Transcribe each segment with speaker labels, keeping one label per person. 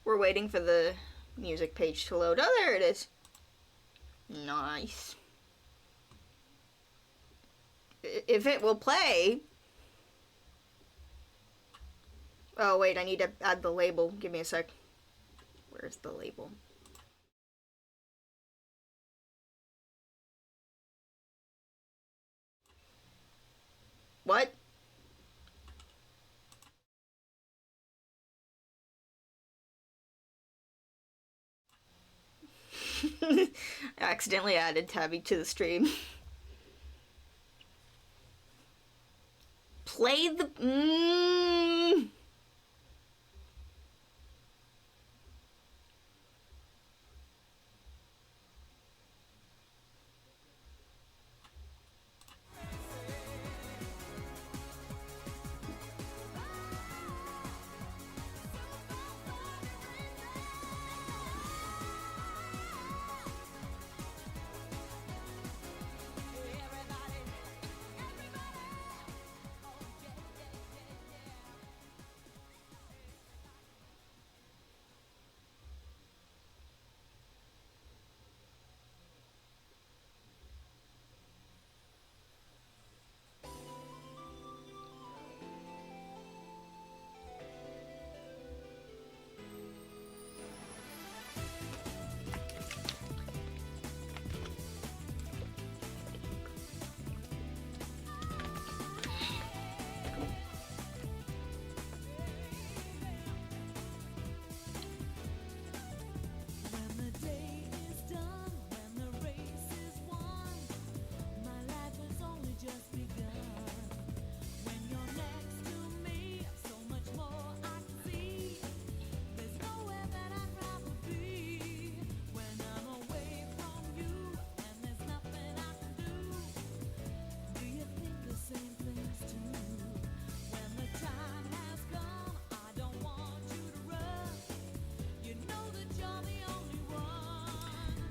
Speaker 1: We're waiting for the music page to load. Oh, there it is. Nice. If it will play. Oh, wait, I need to add the label. Give me a sec. Where's the label? What? I accidentally added Tabby to the stream. Play the...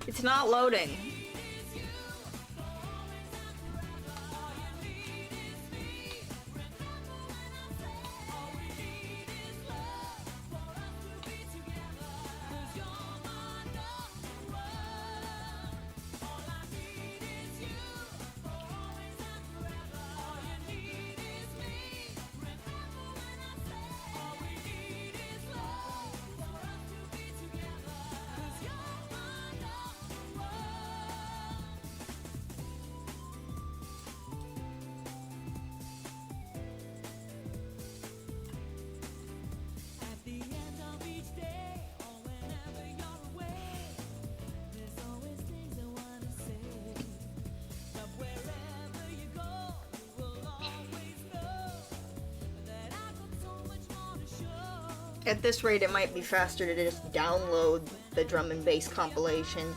Speaker 1: It's not loading. At this rate, it might be faster to just download the drum and bass compilation.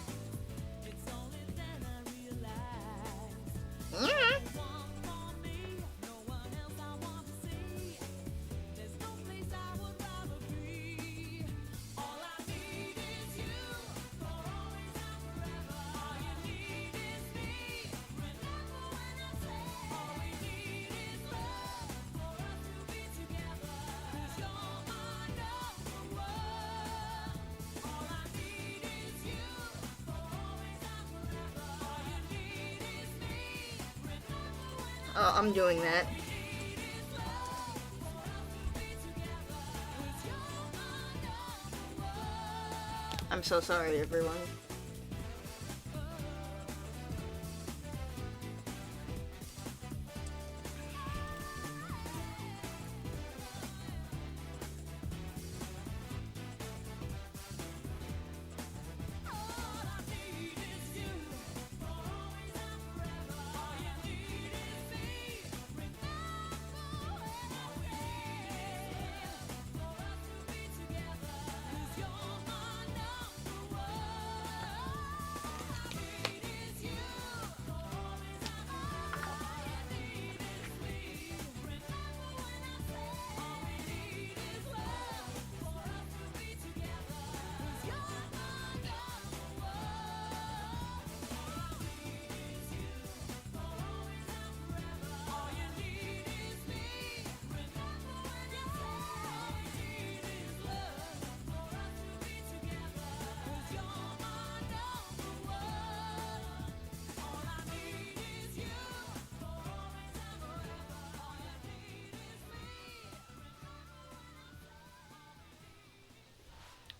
Speaker 1: Oh, I'm doing that. I'm so sorry, everyone.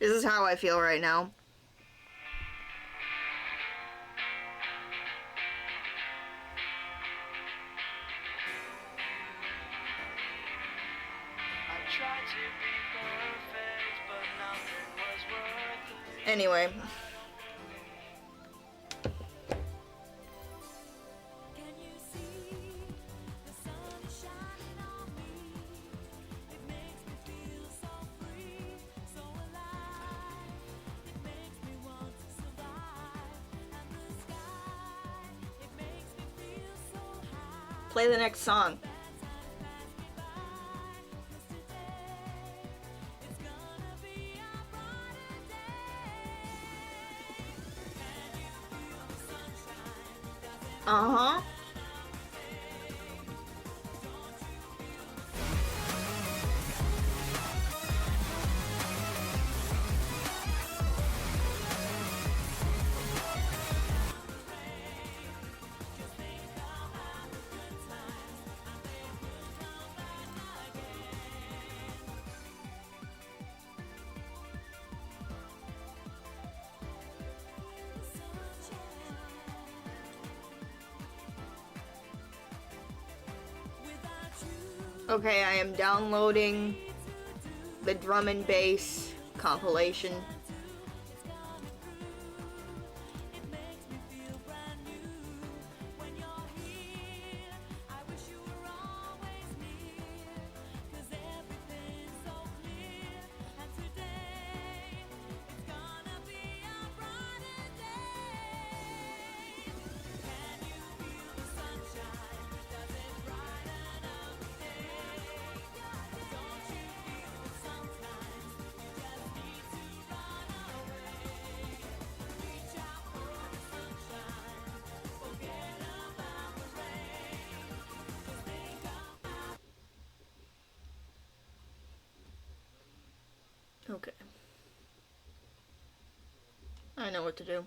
Speaker 1: This is how I feel right now. Anyway. Play the next song. Uh-huh. Okay, I am downloading the drum and bass compilation. Okay. I know what to do.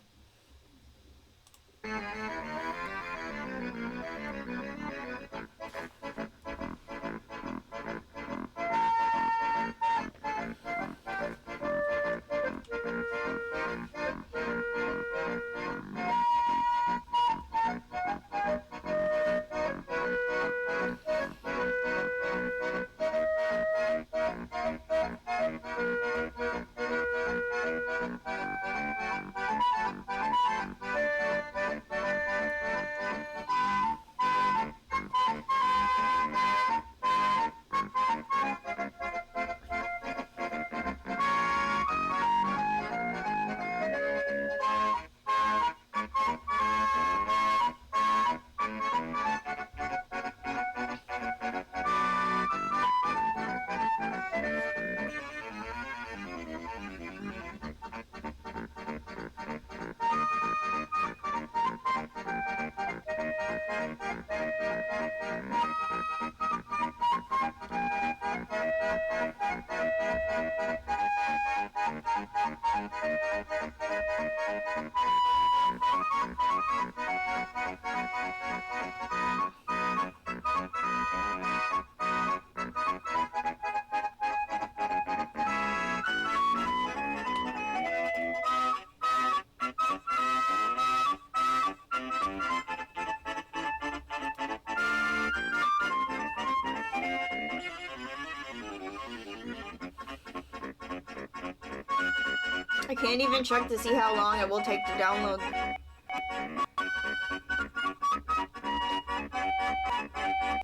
Speaker 1: I can't even check to see how long it will take to download.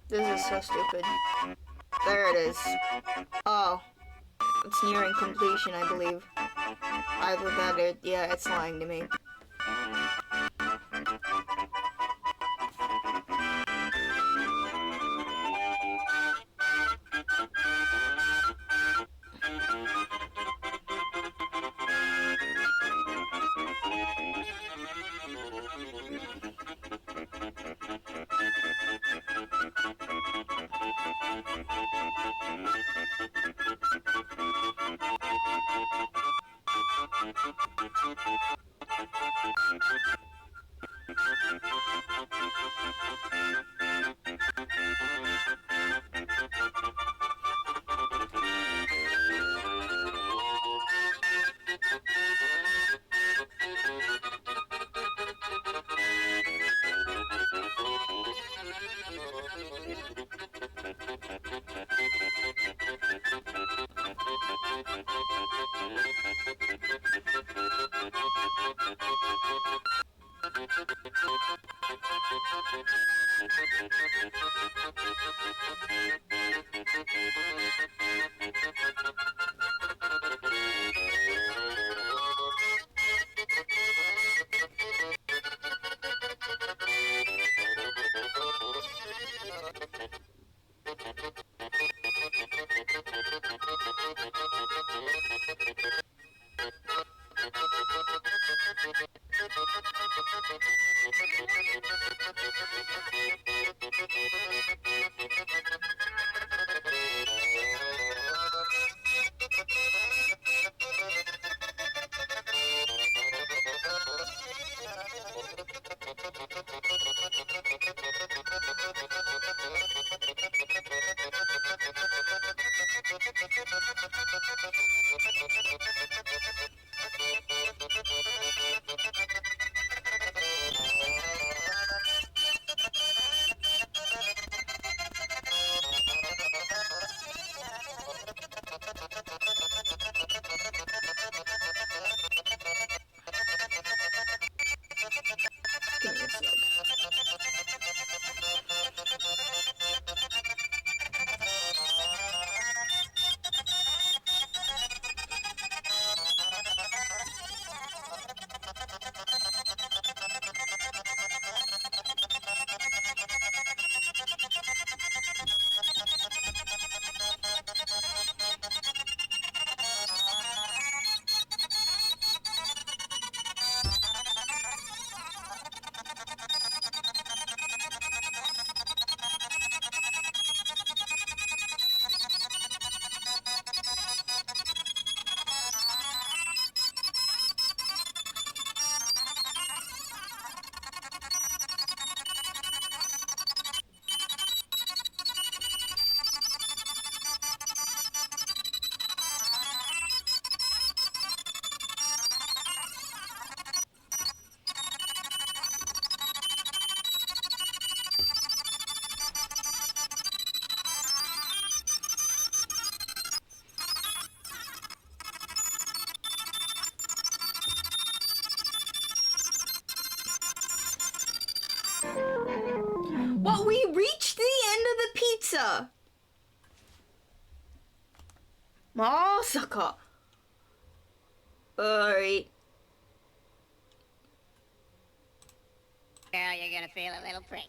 Speaker 1: This is so stupid. There it is. Oh. It's nearing completion, I believe. Either that or, yeah, it's lying to me. Give me a sec. Well, we reached the end of the pizza. Masaka. Alright.
Speaker 2: Girl, you're gonna feel a little prick.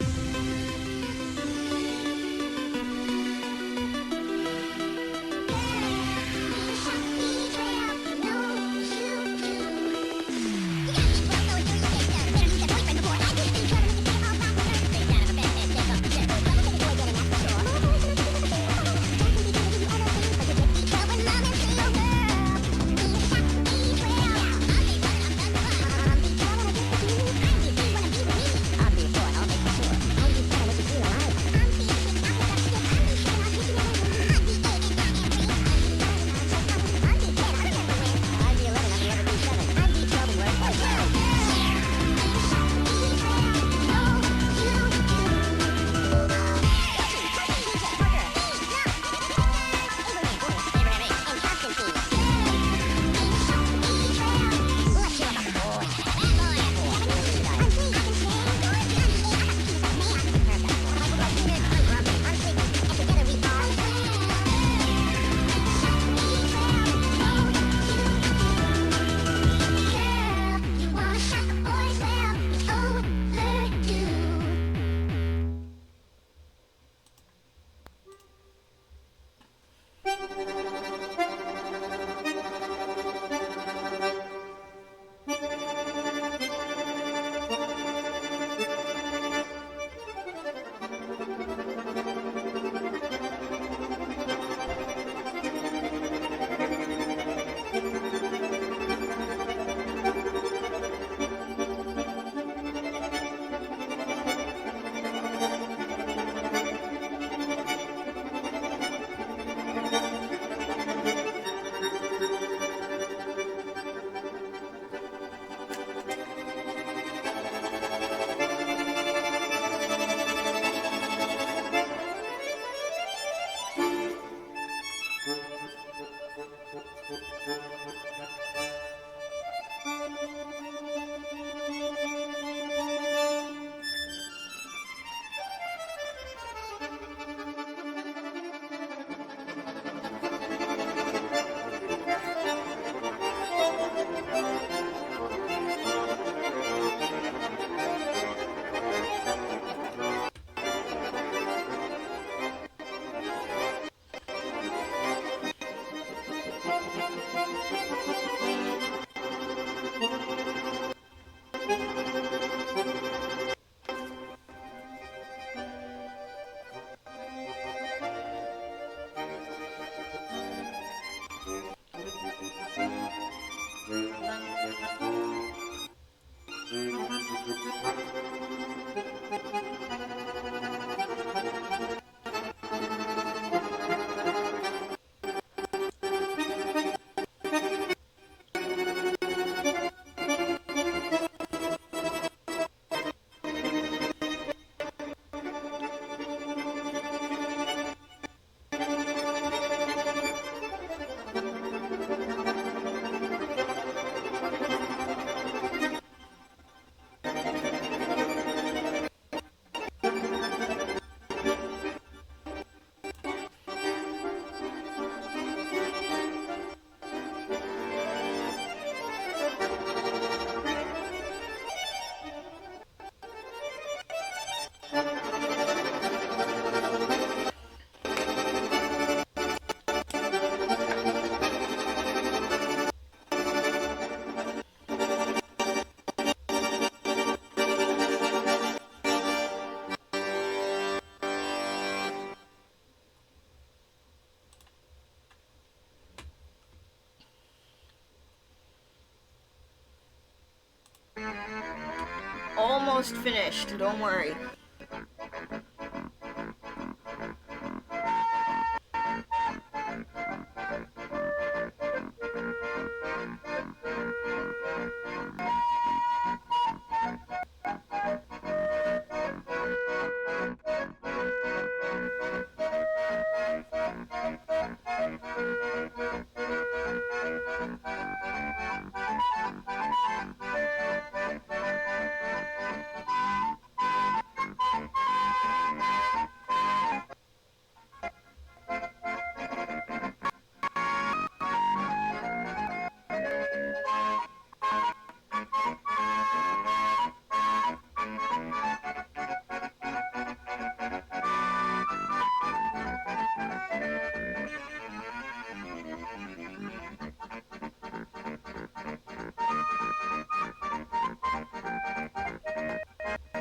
Speaker 1: almost finished, don't worry.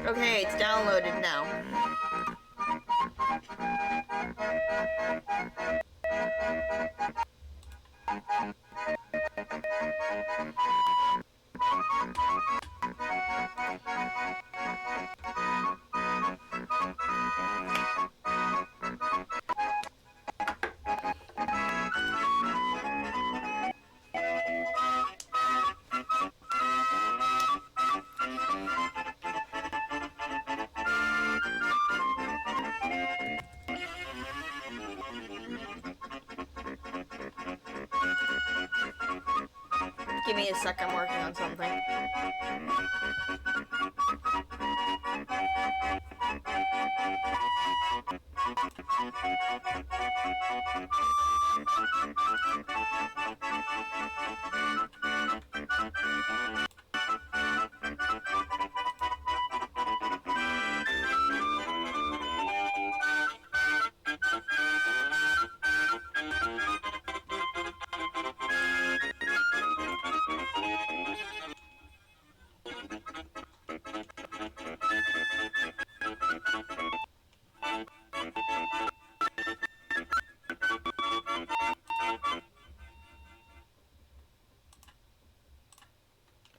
Speaker 1: Okay, it's downloaded now. Give me a sec, I'm working on something.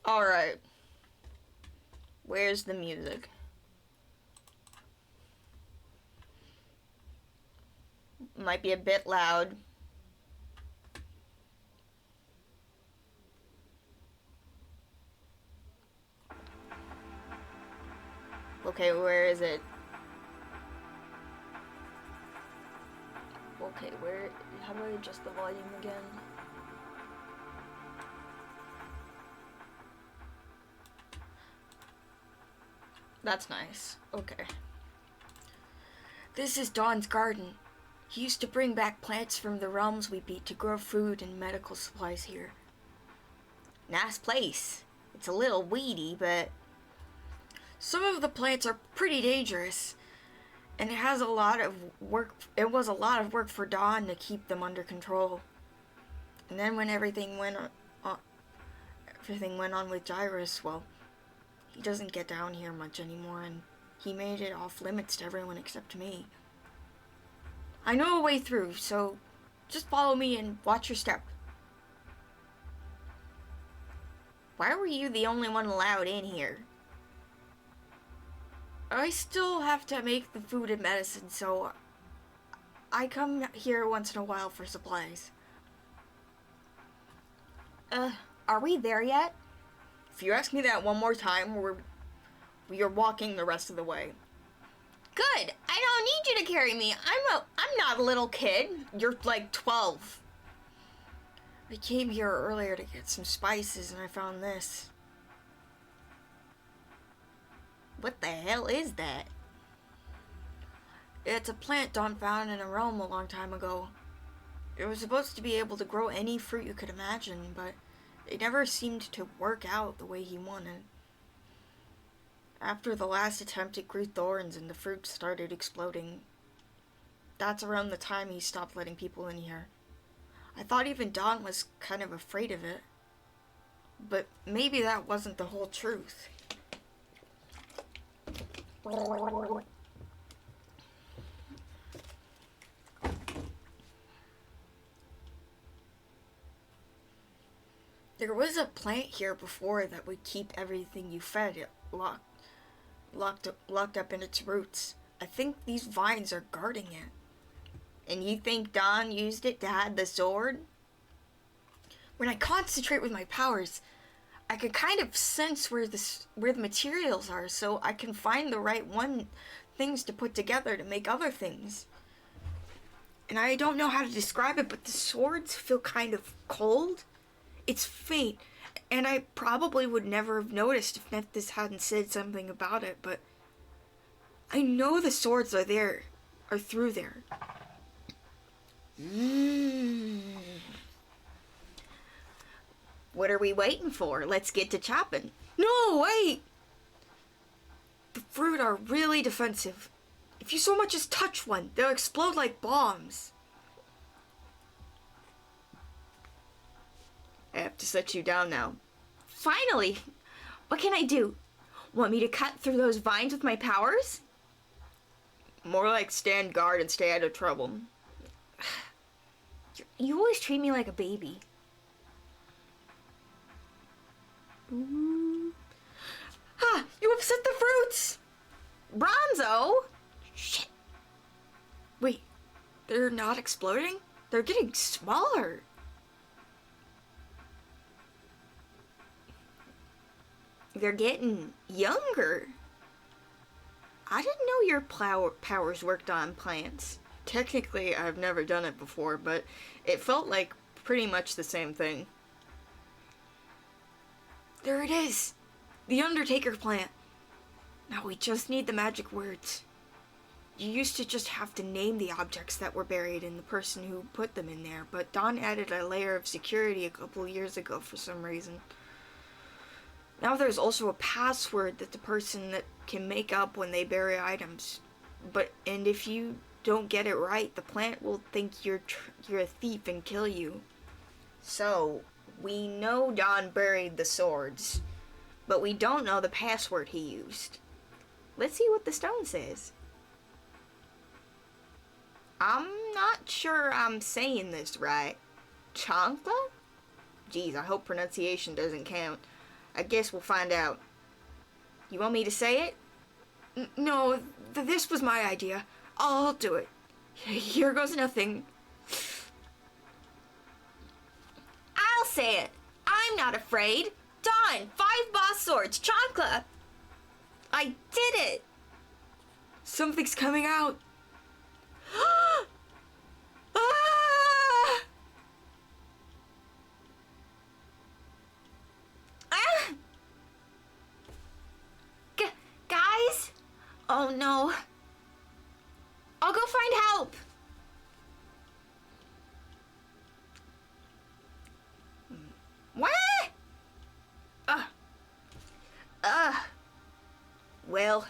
Speaker 1: Alright. Where's the music? Might be a bit loud. Okay, where is it? Okay, where? How do I adjust the volume again? That's nice. Okay. This is Don's garden. He used to bring back plants from the realms we beat to grow food and medical supplies here. Nice place. It's a little weedy, but some of the plants are pretty dangerous, and it was a lot of work for Don to keep them under control. And then when everything went on with Gyrus, well, he doesn't get down here much anymore, and he made it off limits to everyone except me. I know a way through, so just follow me and watch your step. Why were you the only one allowed in here? I still have to make the food and medicine, so I come here once in a while for supplies. Are we there yet? If you ask me that one more time, we are walking the rest of the way. Good. I don't need you to carry me. I'm not a little kid. You're like 12. I came here earlier to get some spices and I found this. What the hell is that? It's a plant Don found in a realm a long time ago. It was supposed to be able to grow any fruit you could imagine, but it never seemed to work out the way he wanted. After the last attempt, it grew thorns and the fruit started exploding. That's around the time he stopped letting people in here. I thought even Don was kind of afraid of it. But maybe that wasn't the whole truth. There was a plant here before that would keep everything you fed it locked. locked up in its roots. I think these vines are guarding it. And you think Don used it to hide the sword? When I concentrate with my powers, I can kind of sense where the materials are, so I can find the right things to put together to make other things. And I don't know how to describe it, but the swords feel kind of cold. It's faint, and I probably would never have noticed if Nephthys hadn't said something about it, but I know the swords are through there. What are we waiting for? Let's get to chopping. No, wait! The fruit are really defensive. If you so much as touch one, they'll explode like bombs. I have to set you down now. Finally! What can I do? Want me to cut through those vines with my powers? More like stand guard and stay out of trouble. You always treat me like a baby. Ah! You upset the fruits! Bronzo! Shit. Wait, they're not exploding? They're getting smaller. They're getting younger. I didn't know your powers worked on plants. Technically, I've never done it before, but it felt like pretty much the same thing. There it is! The Undertaker plant. Now we just need the magic words. You used to just have to name the objects that were buried in the person who put them in there, but Don added a layer of security a couple years ago for some reason. Now there's also a password that the person that can make up when they bury items. And if you don't get it right, the plant will think you're a thief and kill you. So, we know Don buried the swords, but we don't know the password he used. Let's see what the stone says. I'm not sure I'm saying this right. Chankla? Geez, I hope pronunciation doesn't count. I guess we'll find out. You want me to say it? No, this was my idea. I'll do it. Here goes nothing. I'll say it. I'm not afraid. Don, 5 boss swords, Chankla. I did it. Something's coming out. Ah! Ah! Guys? Oh no. I'll go find help. What? Well,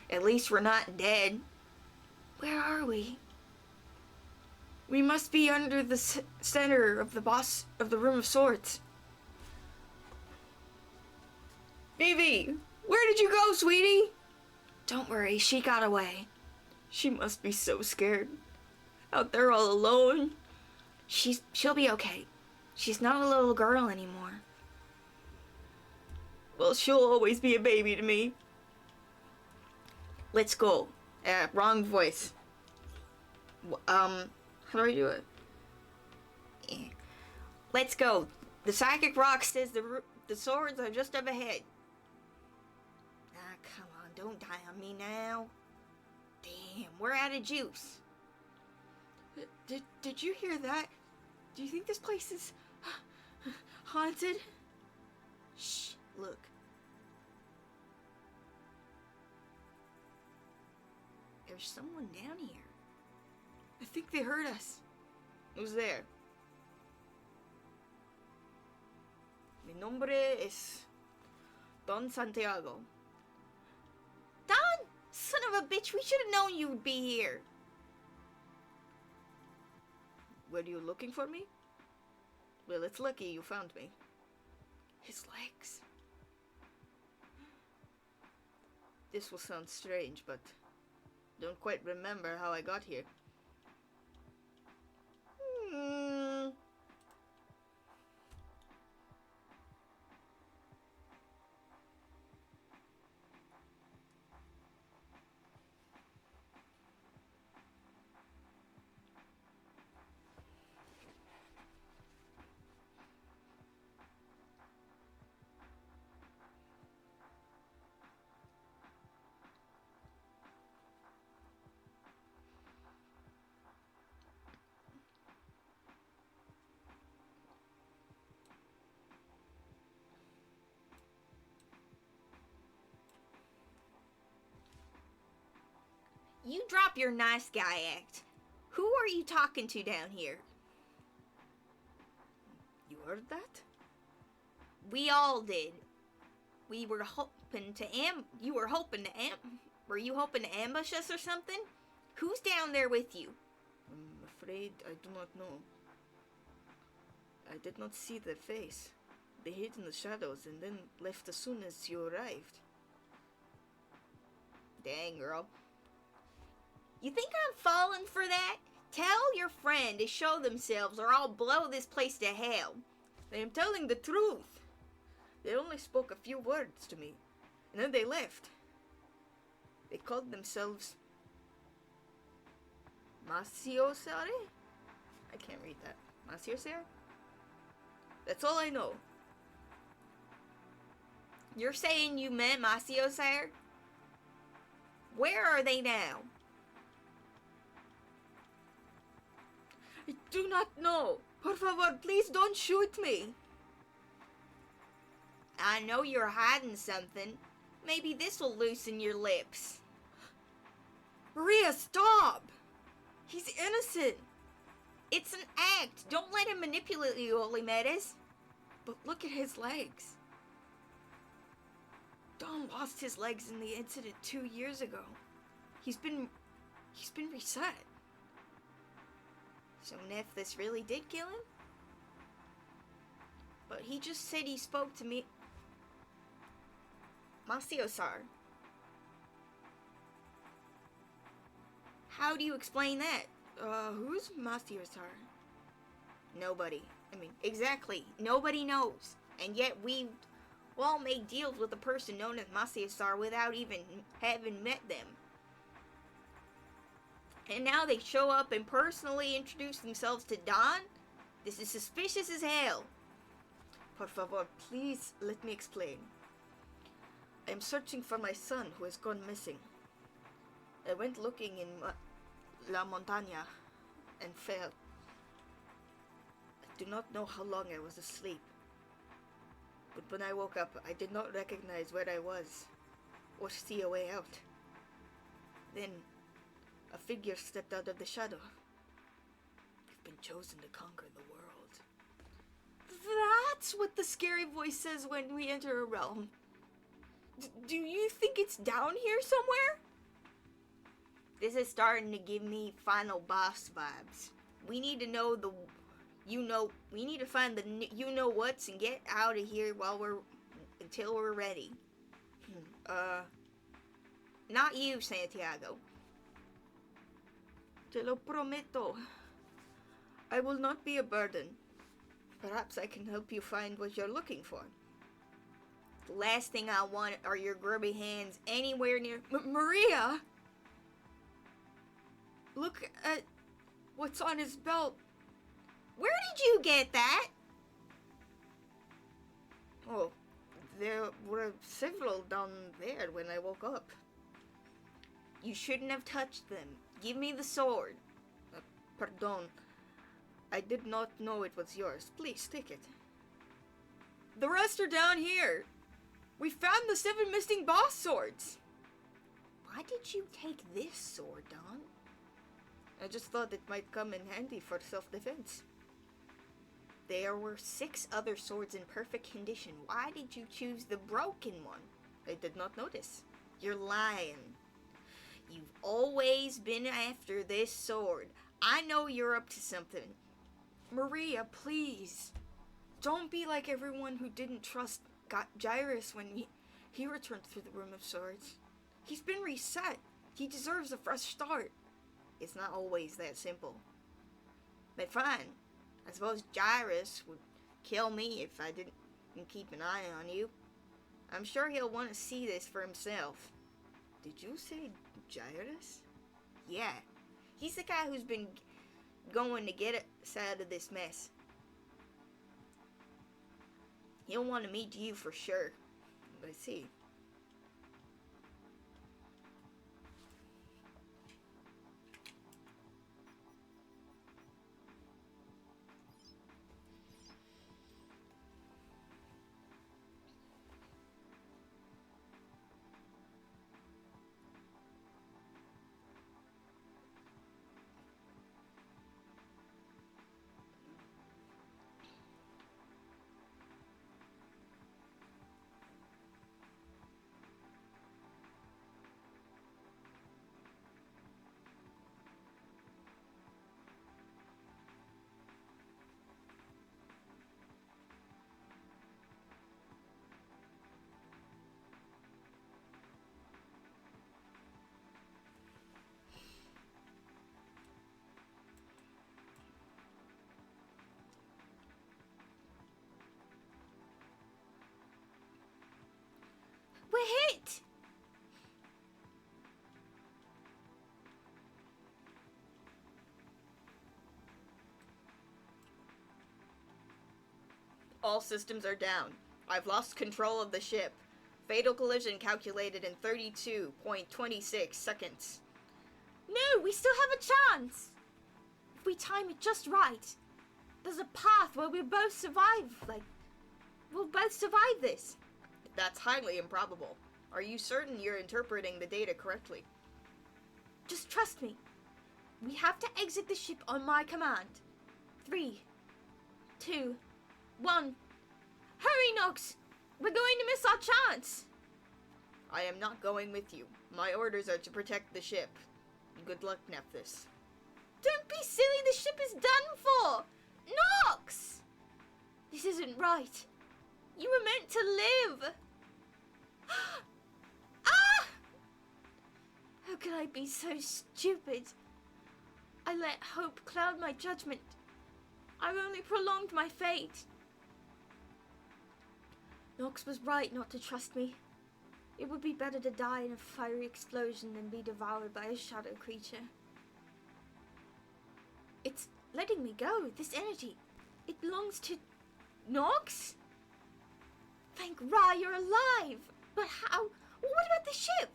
Speaker 1: at least we're not dead. Where are we? We must be under the center of the Room of Swords. Evie, where did you go, sweetie? Don't worry, she got away. She must be so scared. Out there all alone. She'll be okay. She's not a little girl anymore. Well, she'll always be a baby to me. Let's go. Wrong voice. How do I do it? Let's go. The psychic rock says the swords are just up ahead. Ah, come on, don't die on me now. Damn, we're out of juice. Did you hear that? Do you think this place is haunted? Shh, look. There's someone down here. I think they heard us. Who's there? Mi nombre es Don Santiago. Don! Son of a bitch, we should have known you would be here. Were you looking for me? Well, it's lucky you found me. His legs. This will sound strange, but don't quite remember how I got here. you drop your nice guy act. Who are you talking to down here?
Speaker 2: You heard that?
Speaker 1: We all did. We were hoping to were you hoping to ambush us or something? Who's down there with you?
Speaker 2: I'm afraid I do not know. I did not see their face. They hid in the shadows and then left as soon as you arrived.
Speaker 1: Dang, girl. You think I'm falling for that? Tell your friend to show themselves or I'll blow this place to hell.
Speaker 2: I am telling the truth. They only spoke a few words to me, and then they left. They called themselves Masiosare? I can't read that. Masiosare? That's all I know.
Speaker 1: You're saying you met Masiosare? Where are they now?
Speaker 2: I do not know. Por favor, please don't shoot me.
Speaker 1: I know you're hiding something. Maybe this will loosen your lips.
Speaker 2: Maria, stop! He's innocent.
Speaker 1: It's an act. Don't let him manipulate you, Olimedes.
Speaker 2: But look at his legs. Don lost his legs in the incident 2 years ago. He's been reset.
Speaker 1: So Nephthys really did kill him? But he just said he spoke to me. Masiosar. How do you explain that?
Speaker 2: Who's Masiosar?
Speaker 1: Nobody. Exactly. Nobody knows. And yet we all make deals with a person known as Masiosar without even having met them. And now they show up and personally introduce themselves to Don? This is suspicious as hell.
Speaker 2: Por favor, please let me explain. I am searching for my son who has gone missing. I went looking in La Montaña and fell. I do not know how long I was asleep. But when I woke up, I did not recognize where I was or see a way out. Then a figure stepped out of the shadow. You've been chosen to conquer the world.
Speaker 1: That's what the scary voice says when we enter a realm. Do you think it's down here somewhere? This is starting to give me final boss vibes. We need to know we need to find the you-know-whats and get out of here until we're ready. Not you, Santiago.
Speaker 2: Te lo prometo. I will not be a burden. Perhaps I can help you find what you're looking for.
Speaker 1: The last thing I want are your grubby hands anywhere near...
Speaker 2: Maria! Look at what's on his belt.
Speaker 1: Where did you get that?
Speaker 2: Oh, there were several down there when I woke up.
Speaker 1: You shouldn't have touched them. Give me the sword.
Speaker 2: Pardon. I did not know it was yours. Please, take it.
Speaker 1: The rest are down here. We found the 7 missing boss swords. Why did you take this sword, Don?
Speaker 2: I just thought it might come in handy for self-defense.
Speaker 1: There were 6 other swords in perfect condition. Why did you choose the broken one?
Speaker 2: I did not notice.
Speaker 1: You're lying. You've always been after this sword. I know you're up to something.
Speaker 2: Maria, please. Don't be like everyone who didn't trust Jairus when he returned through the Room of Swords. He's been reset. He deserves a fresh start.
Speaker 1: It's not always that simple. But fine. I suppose Jairus would kill me if I didn't keep an eye on you. I'm sure he'll want to see this for himself.
Speaker 2: Did you say Jairus?
Speaker 1: Yeah. He's the guy who's been going to get us out of this mess. He'll want to meet you for sure.
Speaker 2: I see.
Speaker 1: We're hit!
Speaker 2: All systems are down. I've lost control of the ship. Fatal collision calculated in 32.26 seconds.
Speaker 1: No, we still have a chance! If we time it just right, there's a path where we'll both survive, we'll both survive this.
Speaker 2: That's highly improbable. Are you certain you're interpreting the data correctly?
Speaker 1: Just trust me. We have to exit the ship on my command. 3, 2, 1. Hurry, Nox! We're going to miss our chance!
Speaker 2: I am not going with you. My orders are to protect the ship. Good luck, Nephthys.
Speaker 1: Don't be silly, the ship is done for! Nox! This isn't right. You were meant to live! Ah! How could I be so stupid? I let hope cloud my judgment. I only prolonged my fate. Nox was right not to trust me. It would be better to die in a fiery explosion than be devoured by a shadow creature. It's letting me go, this energy. It belongs to Nox? Thank Ra, you're alive! But how? What about the ship?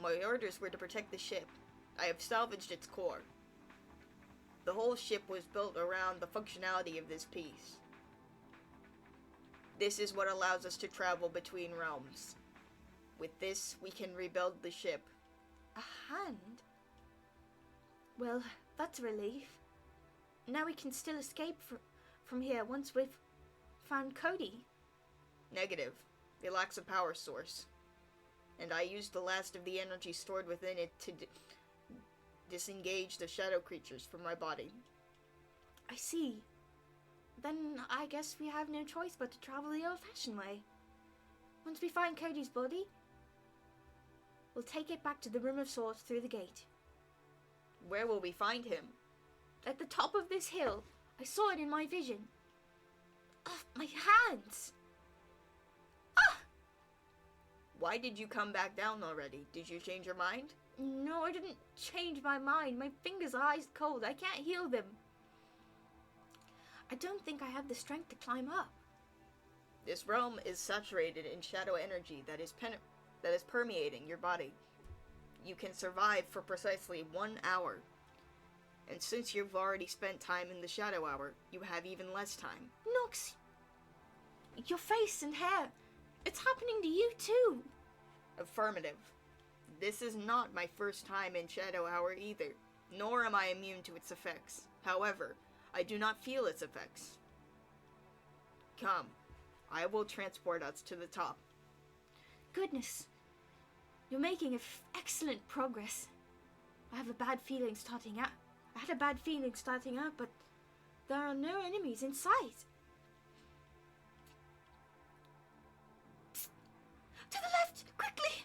Speaker 2: My orders were to protect the ship. I have salvaged its core. The whole ship was built around the functionality of this piece. This is what allows us to travel between realms. With this, we can rebuild the ship.
Speaker 1: A hand? Well, that's a relief. Now we can still escape from here once we've found Cody.
Speaker 2: Negative. It lacks a power source. And I used the last of the energy stored within it to disengage the shadow creatures from my body.
Speaker 1: I see. Then I guess we have no choice but to travel the old-fashioned way. Once we find Cody's body, we'll take it back to the Room of Swords through the gate.
Speaker 2: Where will we find him?
Speaker 1: At the top of this hill. I saw it in my vision. Ugh, my hands! Ah!
Speaker 2: Why did you come back down already? Did you change your mind?
Speaker 1: No, I didn't change my mind. My fingers are ice cold. I can't heal them. I don't think I have the strength to climb up.
Speaker 2: This realm is saturated in shadow energy that is permeating your body. You can survive for precisely 1 hour. And since you've already spent time in the shadow hour, you have even less time.
Speaker 1: Nox, your face and hair, it's happening to you too.
Speaker 2: Affirmative. This is not my first time in shadow hour either, nor am I immune to its effects. However, I do not feel its effects. Come, I will transport us to the top.
Speaker 1: Goodness, you're making excellent progress. I had a bad feeling starting out, but there are no enemies in sight. Psst. To the left, quickly!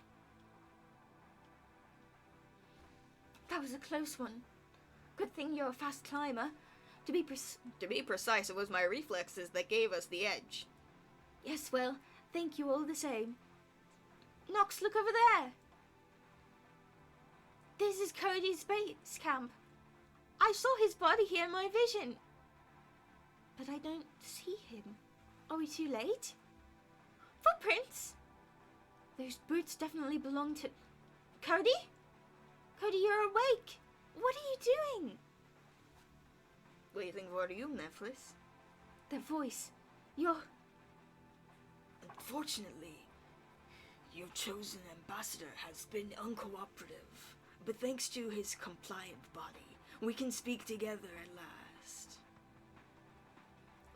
Speaker 1: That was a close one. Good thing you're a fast climber. To be
Speaker 2: precise, it was my reflexes that gave us the edge.
Speaker 1: Yes, well, thank you all the same. Nox, look over there. This is Cody's base camp. I saw his body here in my vision. But I don't see him. Are we too late? Footprints! Those boots definitely belong to... Cody? Cody, you're awake. What are you doing?
Speaker 2: Waiting for you, Nephthys.
Speaker 1: The voice. You're...
Speaker 2: Unfortunately, your chosen ambassador has been uncooperative. But thanks to his compliant body, we can speak together at last.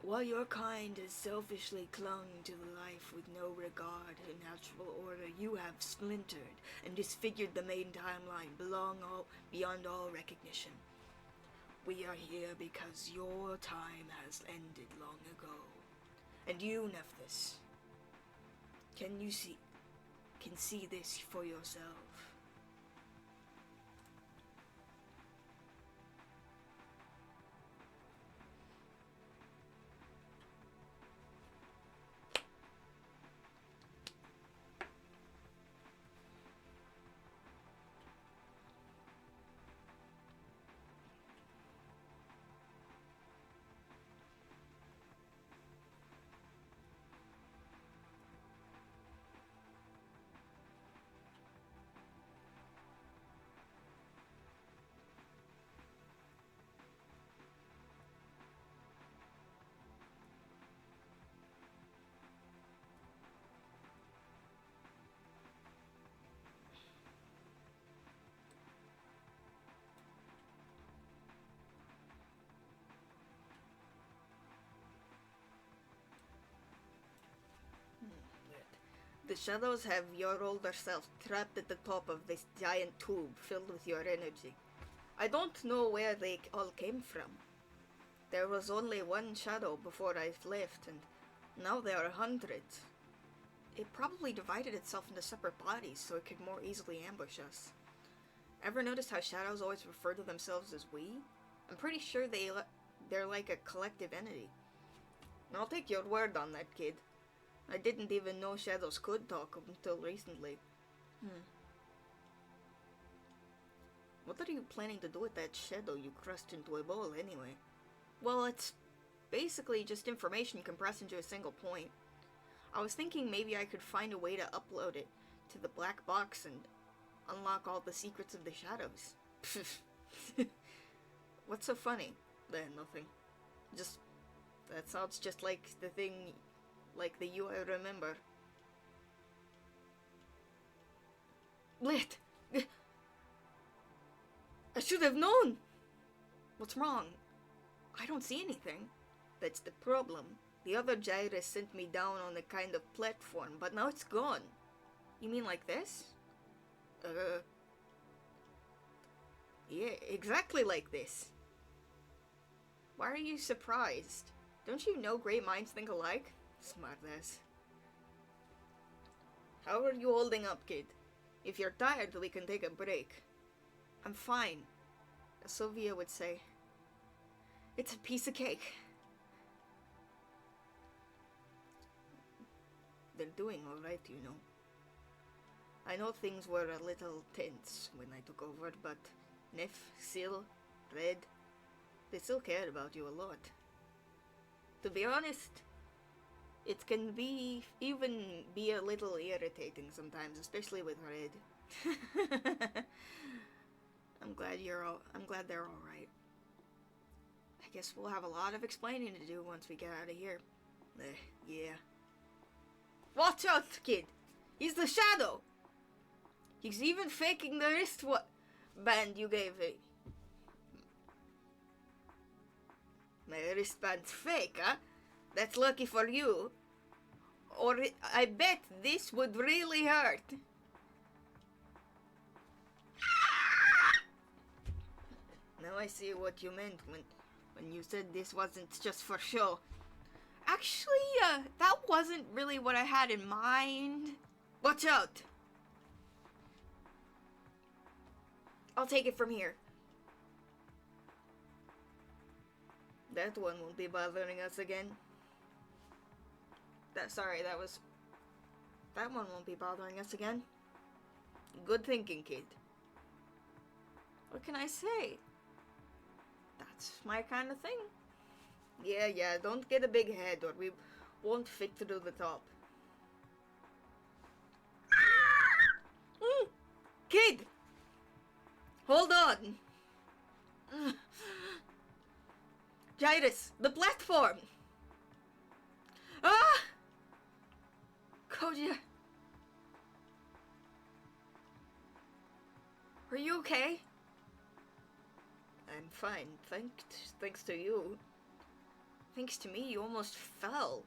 Speaker 2: While your kind has selfishly clung to the life with no regard to natural order, you have splintered and disfigured the main timeline beyond all recognition. We are here because your time has ended long ago. And you, Nephthys, can see this for yourself. The shadows have your older self trapped at the top of this giant tube filled with your energy. I don't know where they all came from. There was only one shadow before I left, and now there are hundreds. It probably divided itself into separate bodies so it could more easily ambush us. Ever notice how shadows always refer to themselves as we? I'm pretty sure they're like a collective entity. I'll take your word on that, kid. I didn't even know shadows could talk until recently. What are you planning to do with that shadow you crushed into a bowl anyway?
Speaker 1: Well, it's basically just information compressed into a single point. I was thinking maybe I could find a way to upload it to the black box and unlock all the secrets of the shadows.
Speaker 2: What's so funny? Nothing. That sounds just like the thing, like the you I remember. Lit! I should have known!
Speaker 1: What's wrong? I don't see anything.
Speaker 2: That's the problem. The other gyrus sent me down on a kind of platform, but now it's gone.
Speaker 1: You mean like this?
Speaker 2: Yeah, exactly like this.
Speaker 1: Why are you surprised? Don't you know great minds think alike?
Speaker 2: Smartass. How are you holding up, kid? If you're tired, we can take a break.
Speaker 1: I'm fine. As Sylvia would say, it's a piece of cake.
Speaker 2: They're doing alright, you know. I know things were a little tense when I took over, but Neff, Sil, Red, they still cared about you a lot. To be honest, it can even be a little irritating sometimes, especially with Red.
Speaker 1: I'm glad they're all right. I guess we'll have a lot of explaining to do once we get out of here.
Speaker 2: Yeah. Watch out, kid! He's the shadow! He's even faking the wristband you gave me. My wristband's fake, huh? That's lucky for you. Or I bet this would really hurt. Now I see what you meant when you said this wasn't just for show.
Speaker 1: Actually, that wasn't really what I had in mind.
Speaker 2: Watch out!
Speaker 1: I'll take it from here.
Speaker 2: That one won't be bothering us again.
Speaker 1: That one won't be bothering us again.
Speaker 2: Good thinking, kid.
Speaker 1: What can I say? That's my kind of thing.
Speaker 2: Yeah, don't get a big head or we won't fit through the top. Kid! Hold on! Gyrus, the platform! Ah!
Speaker 1: Cozy, are you okay?
Speaker 2: I'm fine, thanks to you.
Speaker 1: Thanks to me, you almost fell.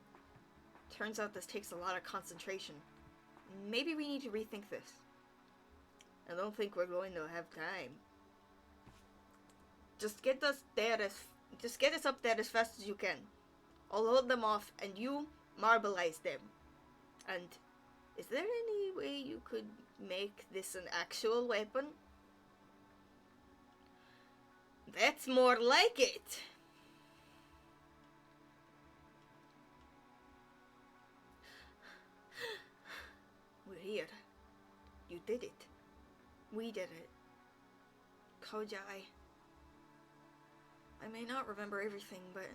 Speaker 1: Turns out this takes a lot of concentration. Maybe we need to rethink this.
Speaker 2: I don't think we're going to have time. Just get us up there as fast as you can. I'll hold them off and you marbleize them. And is there any way you could make this an actual weapon? That's more like it. We're here. You did it.
Speaker 1: We did it. Koji, I may not remember everything, but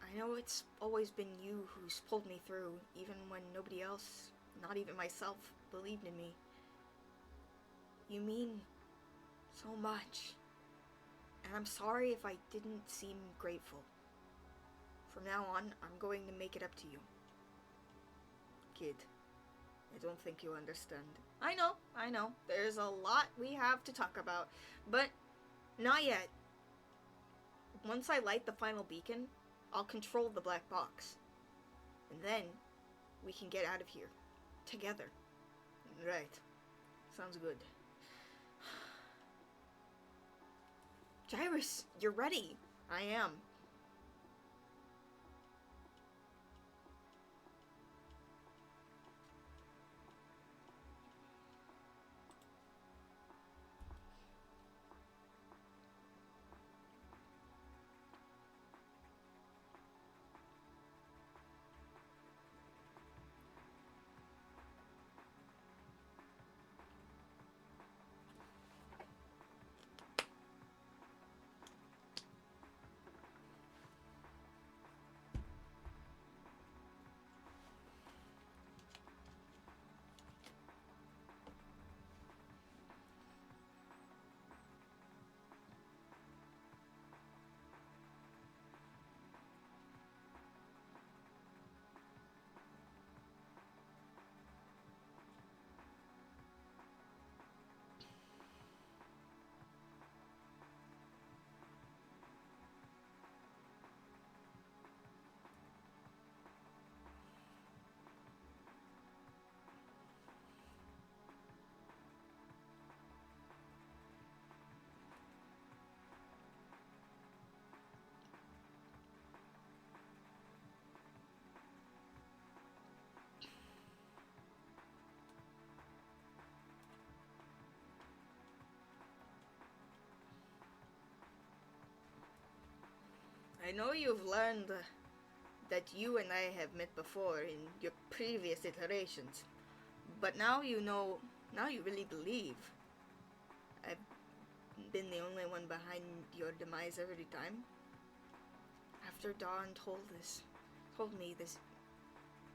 Speaker 1: I know it's always been you who's pulled me through, even when nobody else, not even myself, believed in me. You mean so much. And I'm sorry if I didn't seem grateful. From now on, I'm going to make it up to you.
Speaker 2: Kid, I don't think you understand.
Speaker 1: I know. There's a lot we have to talk about, but not yet. Once I light the final beacon, I'll control the black box. And then we can get out of here.
Speaker 2: together. Right. Sounds good.
Speaker 1: Gyrus, you're ready.
Speaker 2: I am. I know you've learned that you and I have met before in your previous iterations, but now you know, now you really believe I've been the only one behind your demise every time. After Dawn told me this,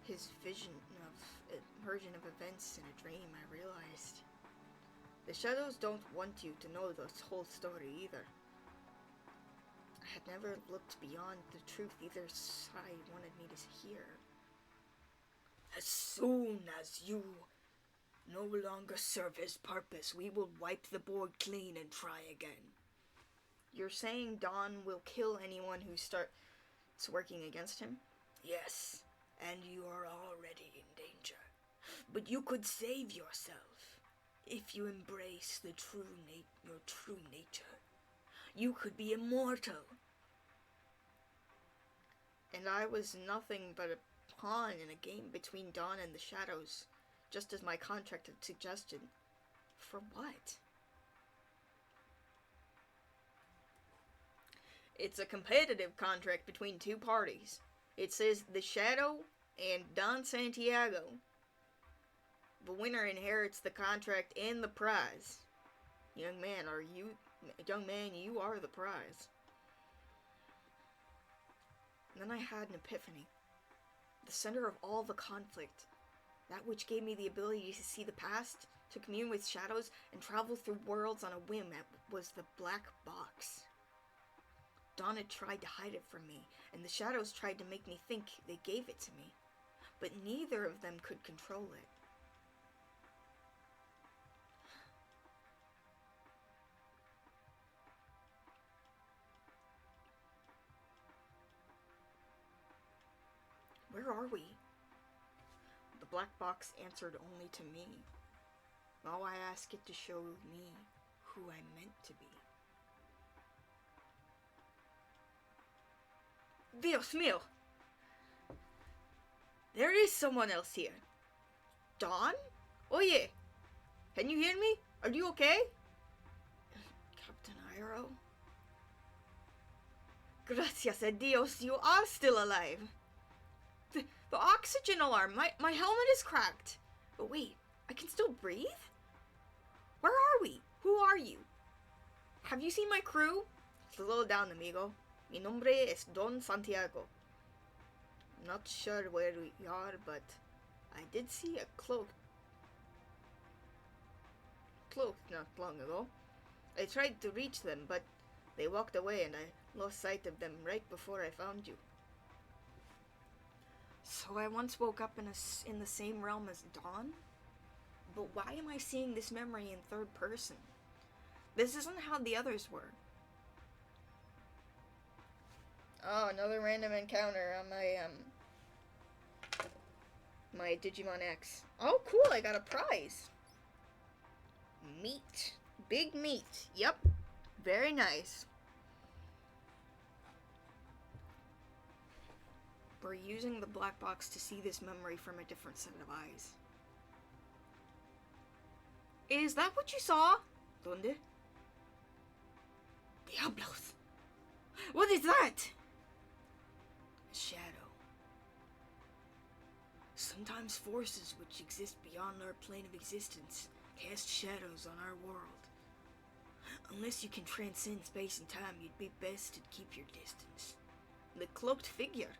Speaker 2: his version of events in a dream, I realized the shadows don't want you to know the whole story either. I had never looked beyond the truth either side wanted me to hear. As soon as you no longer serve his purpose, we will wipe the board clean and try again. You're saying Dawn will kill anyone who starts working against him? Yes, and you are already in danger. But you could save yourself if you embrace your true nature. You could be immortal. And I was nothing but a pawn in a game between Dawn and the shadows, just as my contract had suggested. For what? It's a competitive contract between two parties. It says the Shadow and Don Santiago. The winner inherits the contract and the prize. Young man, you are the prize. And then I had an epiphany. The center of all the conflict, that which gave me the ability to see the past, to commune with shadows, and travel through worlds on a whim, was the black box. Dawn had tried to hide it from me, and the shadows tried to make me think they gave it to me. But neither of them could control it. Where are we? The black box answered only to me. Now I ask it to show me who I'm meant to be. Dios mío! There is someone else here. Dawn? Oye! Can you hear me? Are you okay? Captain Iroh? Gracias a Dios, you are still alive. The oxygen alarm, my helmet is cracked. But wait, I can still breathe? Where are we? Who are you? Have you seen my crew? Slow down, amigo. Mi nombre es Don Santiago. I'm not sure where we are, but I did see a cloak not long ago. I tried to reach them, but they walked away and I lost sight of them right before I found you. So I once woke up in the same realm as Dawn? But why am I seeing this memory in third person? This isn't how the others were. Oh, another random encounter on My Digimon X. Oh, cool, I got a prize. Meat. Big meat. Yep. Very nice. We're using the black box to see this memory from a different set of eyes. Is that what you saw? ¿Dónde? Diablos. What is that? A shadow. Sometimes forces which exist beyond our plane of existence cast shadows on our world. Unless you can transcend space and time, you'd be best to keep your distance. The cloaked figure.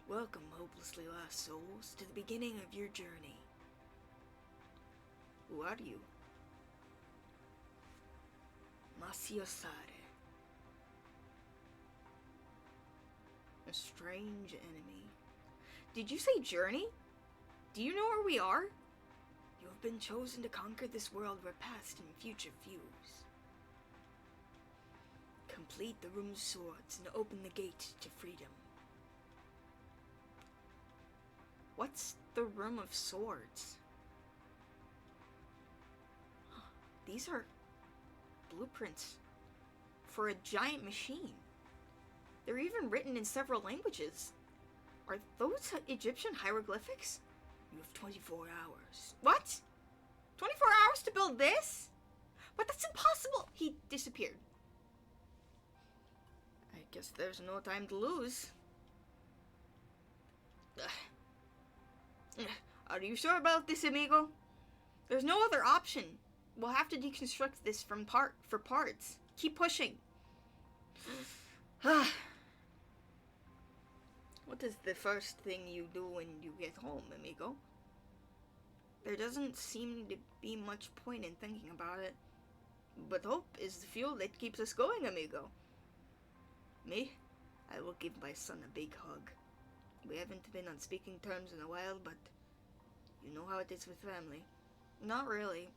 Speaker 2: Welcome, hopelessly lost souls, to the beginning of your journey. Who are you? Masiosare. A strange enemy. Did you say journey? Do you know where we are? You have been chosen to conquer this world where past and future fuse. Complete the room's swords and open the gate to freedom. What's the room of swords? These are blueprints for a giant machine. They're even written in several languages. Are those Egyptian hieroglyphics? You have 24 hours. What? 24 hours to build this? But that's impossible! He disappeared. I guess there's no time to lose. Are you sure about this, amigo? There's no other option. We'll have to deconstruct this for parts. Keep pushing. What is the first thing you do when you get home, amigo? There doesn't seem to be much point in thinking about it. But hope is the fuel that keeps us going, amigo. Me? I will give my son a big hug. We haven't been on speaking terms in a while, but you know how it is with family. Not really.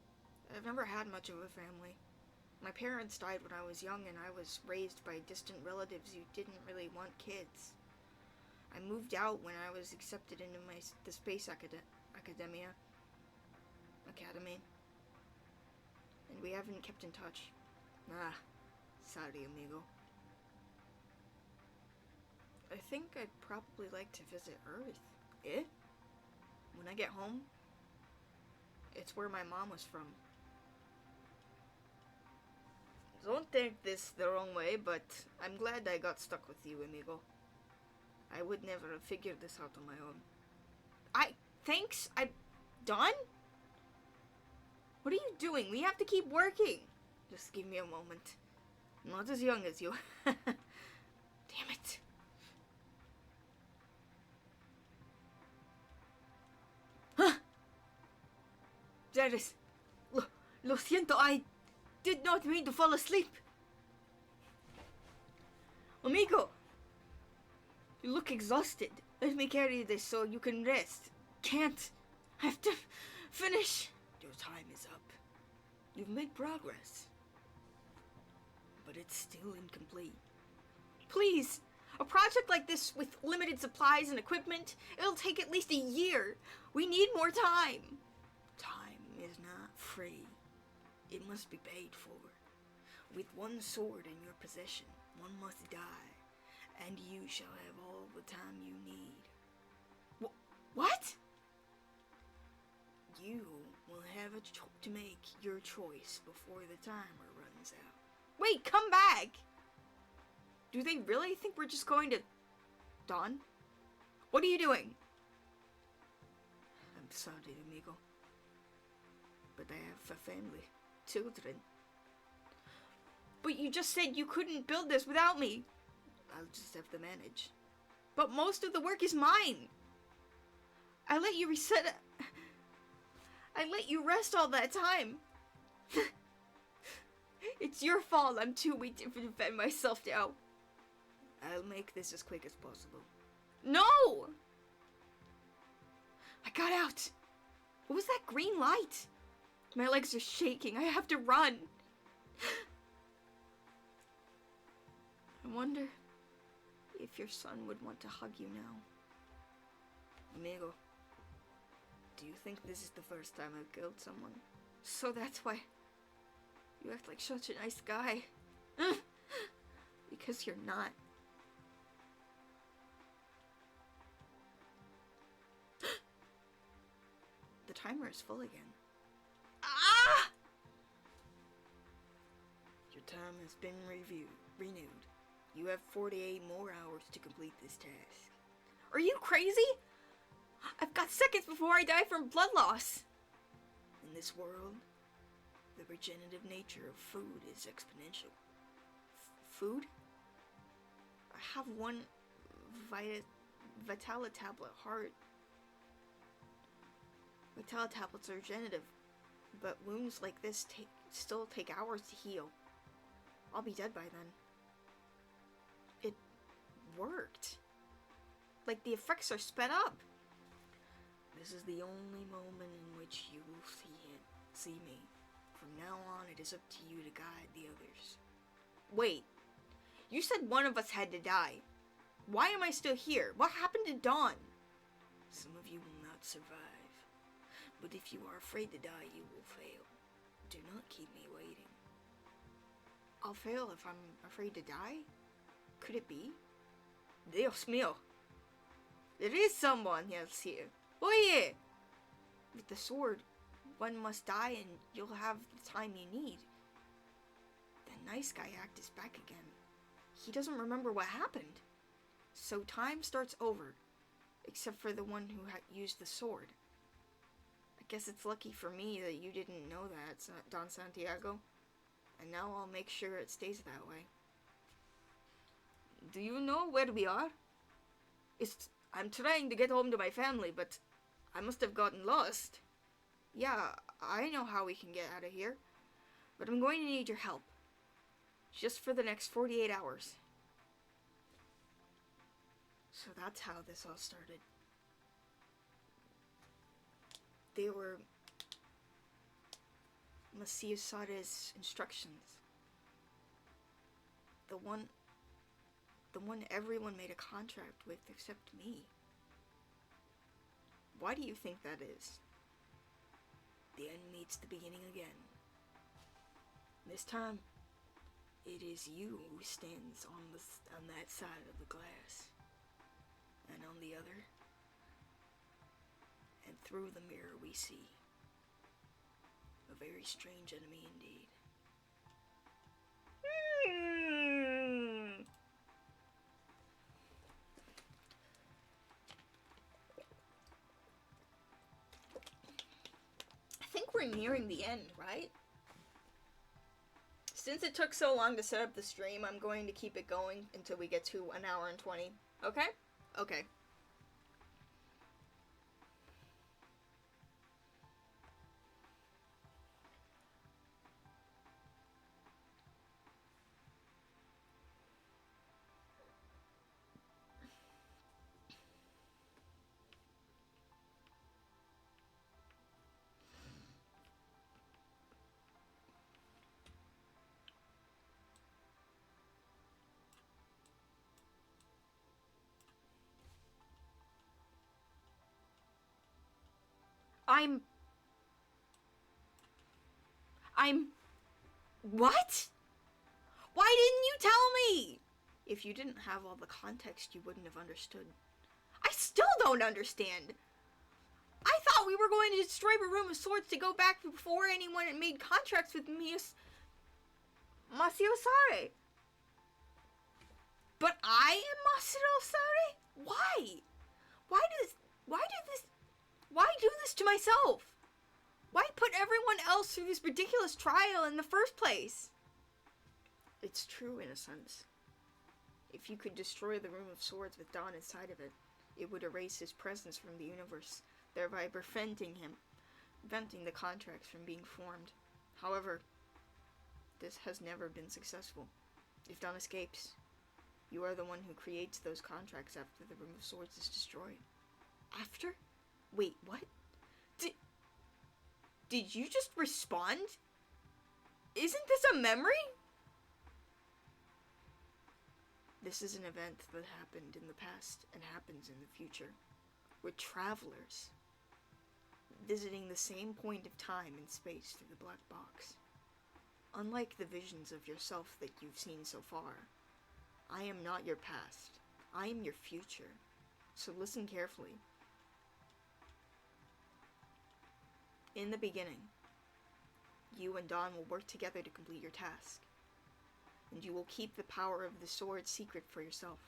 Speaker 2: I've never had much of a family. My parents died when I was young, and I was raised by distant relatives who didn't really want kids. I moved out when I was accepted into the Space Academy. And we haven't kept in touch. Sorry, amigo. I think I'd probably like to visit Earth. Eh? When I get home, it's where my mom was from. Don't take this the wrong way, but I'm glad I got stuck with you, amigo. I would never have figured this out on my own. Thanks? I'm done? What are you doing? We have to keep working. Just give me a moment. I'm not as young as you. Damn it. Jairus, lo siento, I did not mean to fall asleep. Amigo, you look exhausted. Let me carry this so you can rest. Can't. I have to finish. Your time is up. You've made progress. But it's still incomplete. Please, a project like this with limited supplies and equipment, it'll take at least a year. We need more time. Time is not free. It must be paid for. With one sword in your possession, one must die, and you shall have all the time you need. What? You will have to make your choice before the timer runs out. Wait, come back! Do they really think we're just going to... Dawn? What are you doing? I'm sorry, amigo. But I have a family. Children. But you just said you couldn't build this without me. I'll just have to manage. But most of the work is mine. I let you reset... I let you rest all that time. It's your fault I'm too weak to defend myself now. I'll make this as quick as possible. No! I got out. What was that green light? My legs are shaking. I have to run. I wonder if your son would want to hug you now. Amigo, Do you think this is the first time I've killed someone? So that's why you act like such a nice guy. Because you're not. The timer is full again. Ah! Your time has been renewed. You have 48 more hours to complete this task.
Speaker 1: Are you crazy? I've got seconds before I die from blood loss.
Speaker 2: In this world, the regenerative nature of food is exponential. Food? I have one Vitala tablet heart. Vitala tablets are regenerative, but wounds like this still take hours to heal. I'll be dead by then. It worked. Like the effects are sped up. This is the only moment in which you will see me. From now on, it is up to you to guide the others.
Speaker 1: Wait, you said one of us had to die. Why am I still here? What happened to Dawn?
Speaker 2: Some of you will not survive. But if you are afraid to die, you will fail. Do not keep me waiting.
Speaker 1: I'll fail if I'm afraid to die? Could it be?
Speaker 2: Dios mío. There is someone else here. Oye!
Speaker 1: With the sword, one must die and you'll have the time you need. The nice guy act is back again. He doesn't remember what happened. So time starts over, except for the one who used the sword. I guess it's lucky for me that you didn't know that, Don Santiago. And now I'll make sure it stays that way.
Speaker 2: Do you know where we are? I'm trying to get home to my family, but I must have gotten lost.
Speaker 1: Yeah, I know how we can get out of here. But I'm going to need your help. Just for the next 48 hours.
Speaker 2: So that's how this all started. They were Monsieur Sade's instructions. The one everyone made a contract with except me.
Speaker 1: Why do you think that is?
Speaker 2: The end meets the beginning again. This time, it is you who stands on that side of the glass. And on the other, and through the mirror we see a very strange enemy indeed.
Speaker 1: I think we're nearing the end, right? Since it took so long to set up the stream, I'm going to keep it going until we get to 1 hour and 20. Okay? Okay. What? Why didn't you tell me?
Speaker 2: If you didn't have all the context, you wouldn't have understood.
Speaker 1: I still don't understand. I thought we were going to destroy the Room of Swords to go back before anyone had made contracts with Masio Sare. But I am Masio Sare? Why? Why do this to myself? Why put everyone else through this ridiculous trial in the first place?
Speaker 2: It's true in a sense. If you could destroy the Room of Swords with Dawn inside of it, it would erase his presence from the universe, thereby preventing the contracts from being formed. However, this has never been successful. If Dawn escapes, you are the one who creates those contracts after the Room of Swords is destroyed.
Speaker 1: After? Wait, what? Did you just respond? Isn't this a memory?
Speaker 2: This is an event that happened in the past and happens in the future. We're travelers. visiting the same point of time and space through the black box. Unlike the visions of yourself that you've seen so far, I am not your past. I am your future. So listen carefully. In the beginning, you and Dawn will work together to complete your task, and you will keep the power of the sword secret for yourself.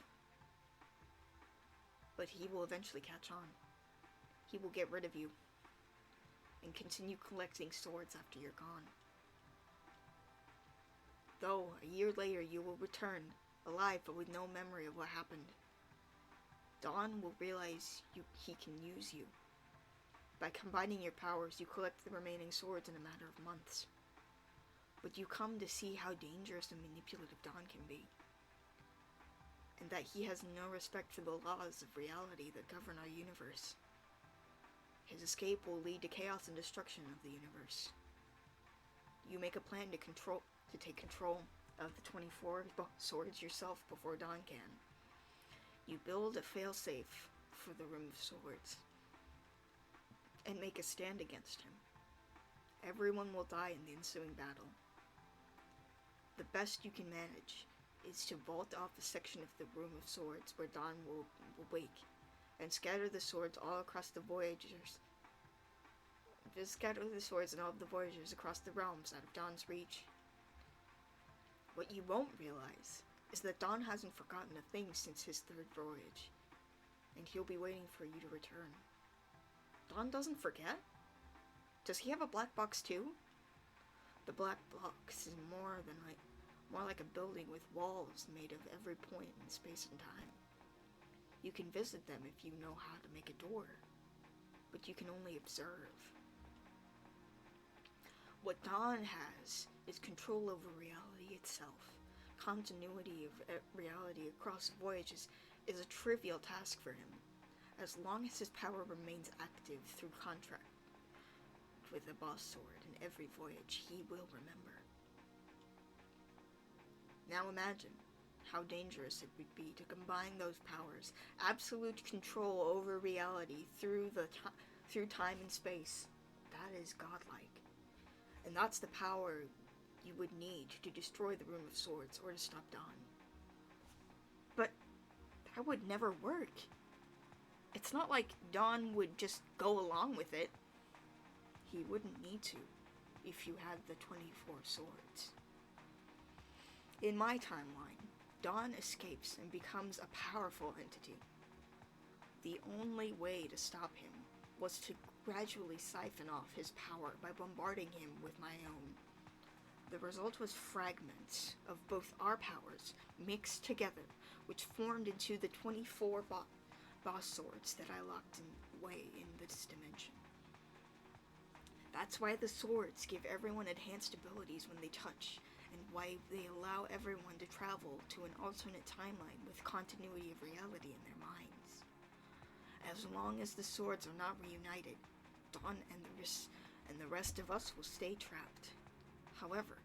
Speaker 2: But he will eventually catch on. He will get rid of you, and continue collecting swords after you're gone. Though, a year later you will return, alive but with no memory of what happened. Dawn will realize he can use you. By combining your powers, you collect the remaining swords in a matter of months. But you come to see how dangerous and manipulative Dawn can be, and that he has no respect for the laws of reality that govern our universe. His escape will lead to chaos and destruction of the universe. You make a plan to take control of the 24 swords yourself before Dawn can. You build a failsafe for the Room of Swords, and make a stand against him. Everyone will die in the ensuing battle. The best you can manage is to vault off a section of the Room of Swords where Dawn will wake, and scatter the swords all across the Voyagers. Just scatter the swords and all of the Voyagers across the realms out of Dawn's reach. What you won't realize is that Dawn hasn't forgotten a thing since his third voyage, and he'll be waiting for you to return. Dawn doesn't forget? Does he have a black box too? The black box is more like a building with walls made of every point in space and time. You can visit them if you know how to make a door, but you can only observe. What Dawn has is control over reality itself. Continuity of reality across voyages is a trivial task for him, as long as his power remains active through contract with the boss sword in every voyage he will remember. Now imagine how dangerous it would be to combine those powers, absolute control over reality through time and space. That is godlike. And that's the power you would need to destroy the Room of Swords or to stop Dawn. But that would never work. It's not like Dawn would just go along with it. He wouldn't need to if you had the 24 swords. In my timeline, Dawn escapes and becomes a powerful entity. The only way to stop him was to gradually siphon off his power by bombarding him with my own. The result was fragments of both our powers mixed together, which formed into the 24 boss swords that I locked away in this dimension. That's why the swords give everyone enhanced abilities when they touch, and why they allow everyone to travel to an alternate timeline with continuity of reality in their minds. As long as the swords are not reunited, Dawn and the rest of us will stay trapped. However,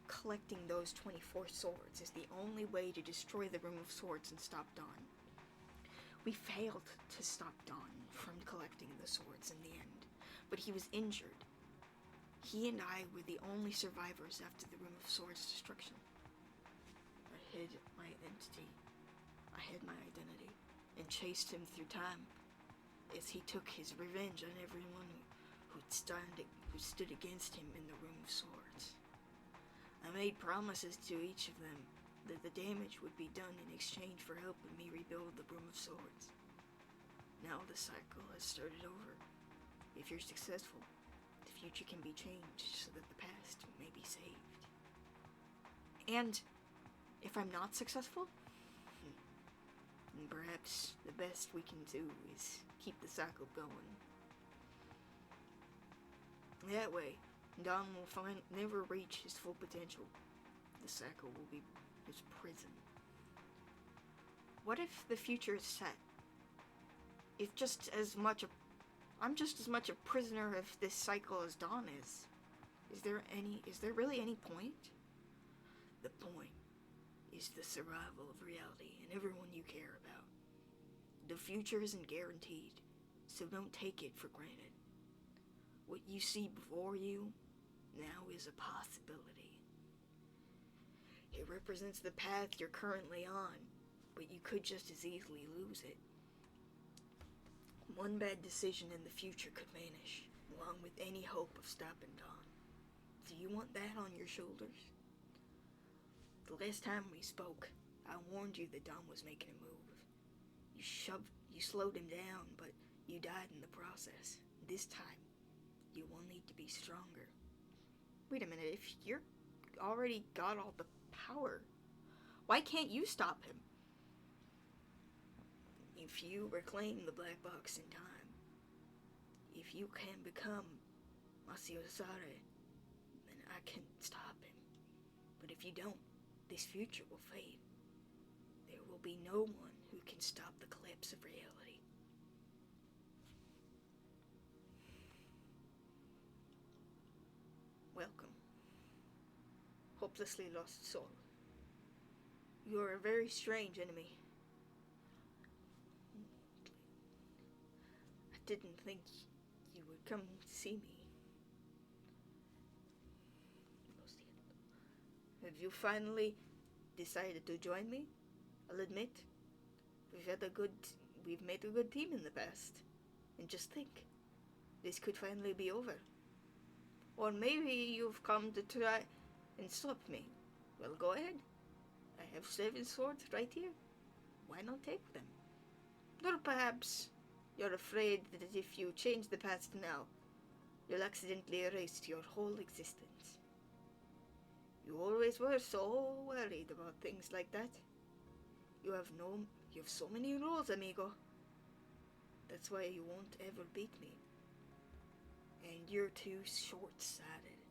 Speaker 2: collecting those 24 swords is the only way to destroy the Room of Swords and stop Dawn. We failed to stop Dawn from collecting the swords in the end, but he was injured. He and I were the only survivors after the Room of Swords destruction. I hid my identity. I hid my identity and chased him through time as he took his revenge on everyone who stood against him in the Room of Swords. I made promises to each of them that the damage would be done in exchange for helping me rebuild the Room of Swords. Now the cycle has started over. If you're successful, the future can be changed so that the past may be saved. And if I'm not successful, then perhaps the best we can do is keep the cycle going. That way, Dawn will never reach his full potential. The cycle will be his prison. What if the future is set? If I'm just as much a prisoner of this cycle as Dawn is. Is there really any point? The point is the survival of reality and everyone you care about. The future isn't guaranteed, so don't take it for granted. What you see before you now is a possibility. It represents the path you're currently on, but you could just as easily lose it. One bad decision in the future could vanish, along with any hope of stopping Dawn. Do you want that on your shoulders? The last time we spoke, I warned you that Dawn was making a move. You slowed him down, but you died in the process. This time, you will need to be stronger.
Speaker 1: Wait a minute, if you're already got all the power, why can't you stop him?
Speaker 2: If you reclaim the black box in time, if you can become Masiosare, then I can stop him. But if you don't, this future will fade. There will be no one who can stop the collapse of reality. Welcome, hopelessly lost soul. You are a very strange enemy. I didn't think you would come to see me. Have you finally decided to join me? I'll admit, we've made a good team in the past. And just think, this could finally be over. Or maybe you've come to try and stop me. Well, go ahead. I have 7 swords right here. Why not take them? Or perhaps you're afraid that if you change the past now, you'll accidentally erase your whole existence. You always were so worried about things like that. You have so many rules, amigo. That's why you won't ever beat me. And you're too short-sighted.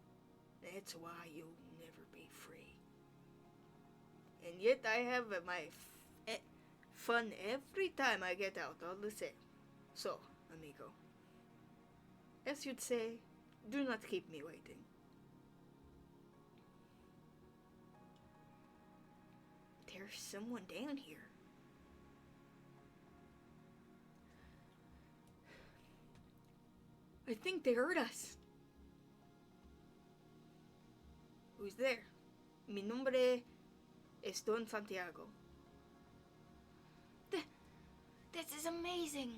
Speaker 2: That's why you'll never be free. And yet I have my fun every time I get out, all the same. So, amigo, as you'd say, do not keep me waiting. There's someone down here.
Speaker 1: I think they heard us.
Speaker 2: Who's there? Mi nombre es Don Santiago.
Speaker 1: This is amazing.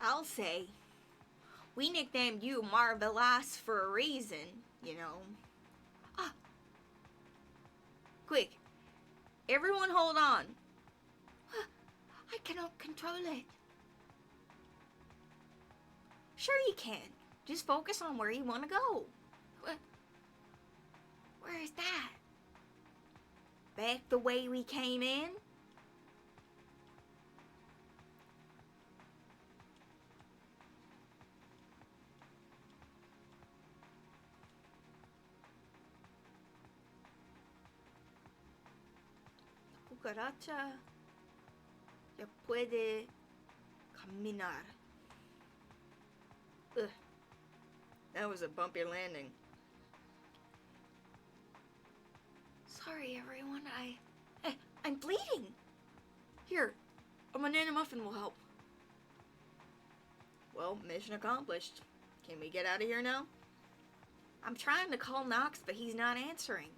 Speaker 1: I'll say, we nicknamed you Marvelous for a reason, you know. Ah! Quick, everyone hold on. I cannot control it. Sure you can. Just focus on where you want to go. Where is that? Back the way we came in? Cucaracha ya puede caminar. Ugh. That was a bumpy landing. Sorry, everyone. I'm bleeding. Here, a banana muffin will help. Well, mission accomplished. Can we get out of here now? I'm trying to call Knox, but he's not answering.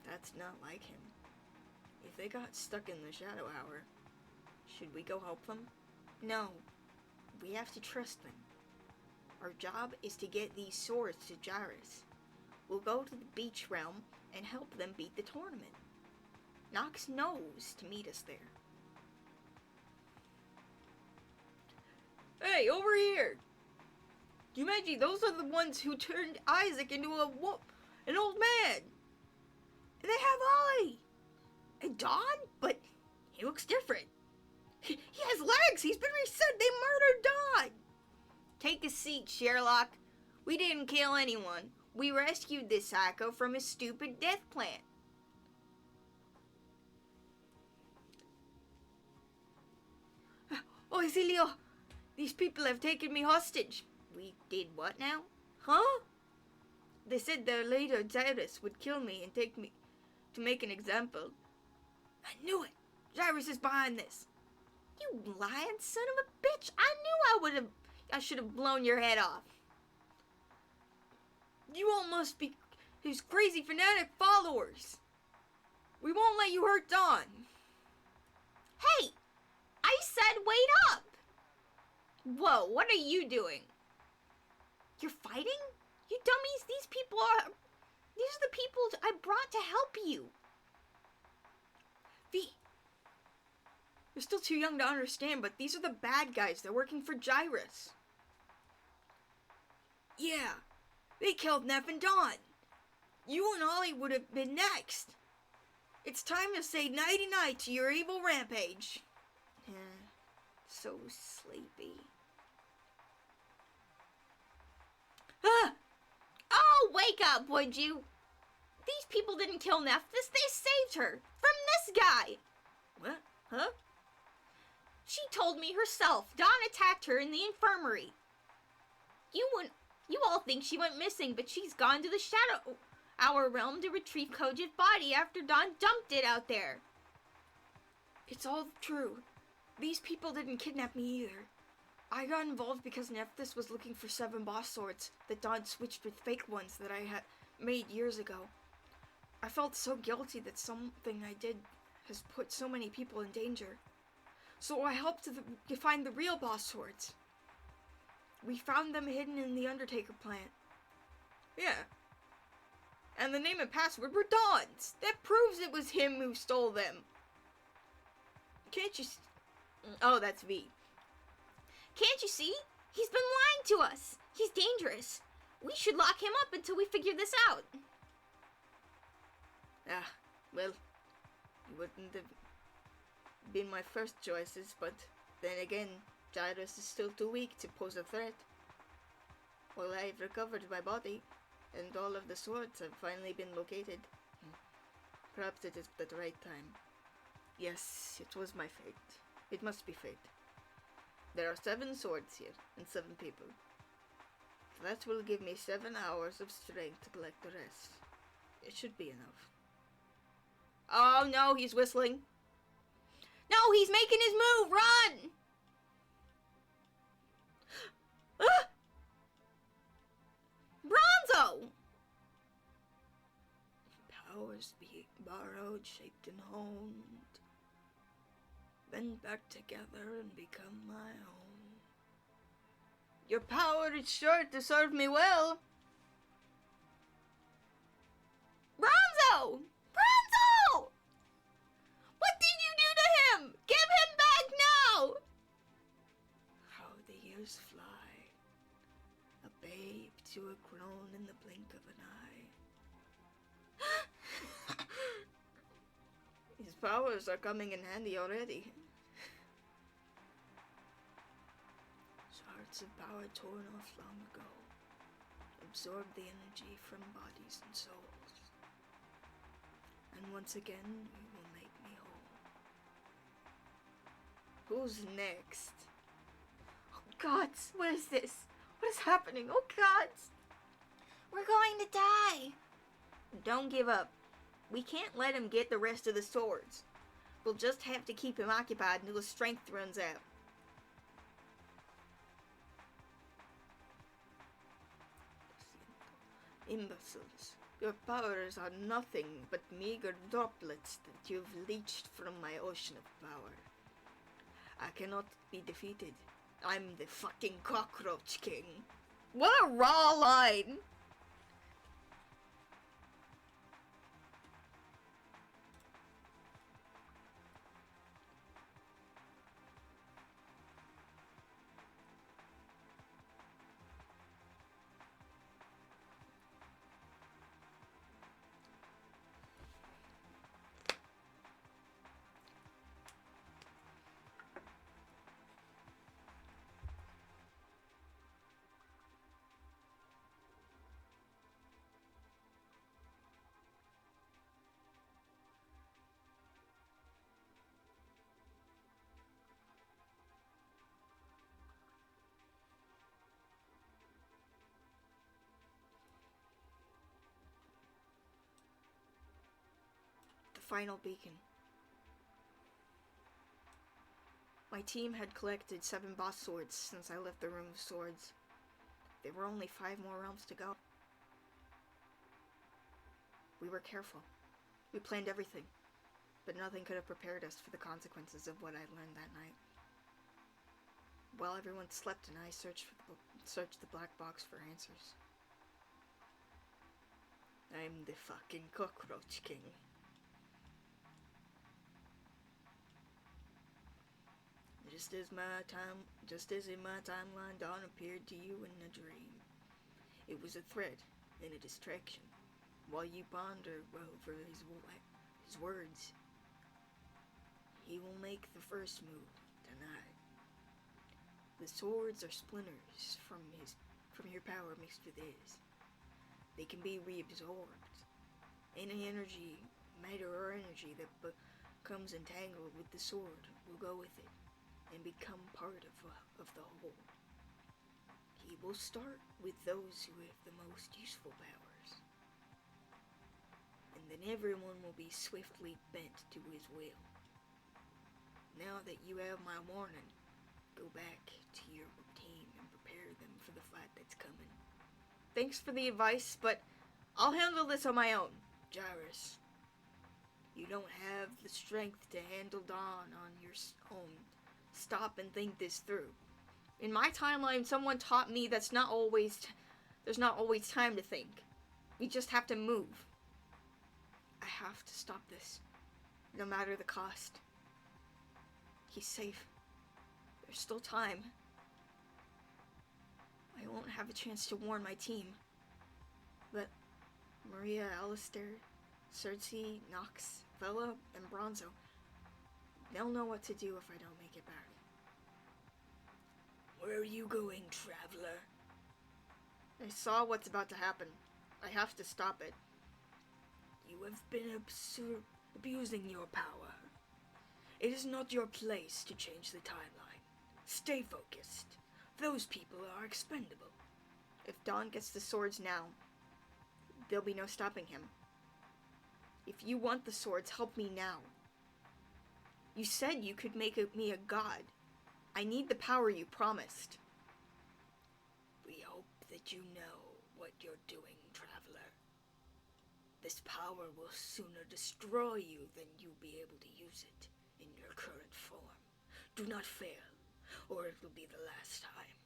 Speaker 1: That's not like him. If they got stuck in the shadow hour,
Speaker 2: Should we go help them? No. We have to trust them. Our job is to get these swords to Gyrus. We'll go to the beach realm and help them beat the tournament. Nox knows to meet us there. Hey, over here! Do you imagine those are the ones who turned Isaac into an old man? And they have Ollie! And Don? But he looks different. He has legs! He's been reset! They murdered Don! Take a seat, Sherlock. We didn't kill anyone. We rescued this psycho from his stupid death plan. Oh, Exilio! These people have taken me hostage. We did what now? Huh? They said their leader, Gyrus, would kill me and take me to make an example. I knew it! Gyrus is behind this. You lying son of a bitch! I knew I should have blown your head off. You all must be his crazy fanatic followers. We won't let you hurt Don. Hey! I said wait up! Whoa, what are you doing? You're fighting? You dummies, these are the people I brought to help you. V, you're still too young to understand, but these are the bad guys. They're working for Gyrus. Yeah, they killed Neff and Don. You and Ollie would have been next. It's time to say nighty-night to your evil rampage. So sleepy. Ah! Oh, wake up, would you? These people didn't kill Neff. They saved her from this guy. What? Huh? She told me herself. Don attacked her in the infirmary. You all think she went missing, but she's gone to the Shadow Hour realm to retrieve Koji's body after Don dumped it out there. It's all true. These people didn't kidnap me either. I got involved because Nephthys was looking for 7 boss swords that Don switched with fake ones that I had made years ago. I felt so guilty that something I did has put so many people in danger. So I helped to find the real boss swords. We found them hidden in the Undertaker plant. Yeah. And the name and password were Don's. That proves it was him who stole them. Can't you Oh, that's V. Can't you see? He's been lying to us. He's dangerous. We should lock him up until we figure this out. Ah, well, you wouldn't have been my first choices, but then again, Gyrus is still too weak to pose a threat. Well, I've recovered my body, and all of the swords have finally been located. Perhaps it is the right time. Yes, it was my fate. It must be fate. There are 7 swords here, and 7 people. That will give me 7 hours of strength to collect the rest. It should be enough. Oh no, he's whistling. No, he's making his move! Run! Ah! Bronzo! Powers be borrowed, shaped and honed, bend back together and become my own. Your power is sure to serve me well. Bronzo! Bronzo! What did you do to him? Give him back now! How the years fly. A babe to a grown in the blink of an eye. His powers are coming in handy already. Shards of power torn off long ago absorb the energy from bodies and souls. And once again, we will make me whole. Who's next? Oh gods, what is this? What is happening? Oh gods! We're going to die! Don't give up. We can't let him get the rest of the swords. We'll just have to keep him occupied until his strength runs out. Imbeciles. Your powers are nothing but meager droplets that you've leached from my ocean of power. I cannot be defeated. I'm the fucking Cockroach King.
Speaker 1: What a raw line!
Speaker 2: The final beacon. My team had collected 7 boss swords since I left the Room of Swords. There were only 5 more realms to go. We were careful. We planned everything, but nothing could have prepared us for the consequences of what I learned that night. While everyone slept and I searched the black box for answers. I'm the fucking Cockroach King. Just as in my timeline, Dawn appeared to you in a dream. It was a threat and a distraction, while you ponder over his words. He will make the first move tonight. The swords are splinters from your power mixed with his. They can be reabsorbed. Any energy, matter or energy that becomes entangled with the sword will go with it and become part of the whole. He will start with those who have the most useful powers, and then everyone will be swiftly bent to his will. Now that you have my warning, go back to your team and prepare them for the fight that's coming.
Speaker 1: Thanks for the advice, but I'll handle this on my own.
Speaker 2: Jairus, you don't have the strength to handle Dawn on your own. Stop and think this through.
Speaker 1: In my timeline, someone taught me there's not always time to think. We just have to move.
Speaker 2: I have to stop this, no matter the cost. He's safe. There's still time. I won't have a chance to warn my team, but Maria, Alistair, Cersei, Nox, Vela, and Bronzo, they'll know what to do if I don't make it back. Where are you going, traveler?
Speaker 1: I saw what's about to happen. I have to stop it.
Speaker 2: You have been abusing your power. It is not your place to change the timeline. Stay focused. Those people are expendable.
Speaker 1: If Dawn gets the swords now, there'll be no stopping him. If you want the swords, help me now. You said you could make me a god. I need the power you promised.
Speaker 2: We hope that you know what you're doing, traveler. This power will sooner destroy you than you'll be able to use it in your current form. Do not fail, or it will be the last time.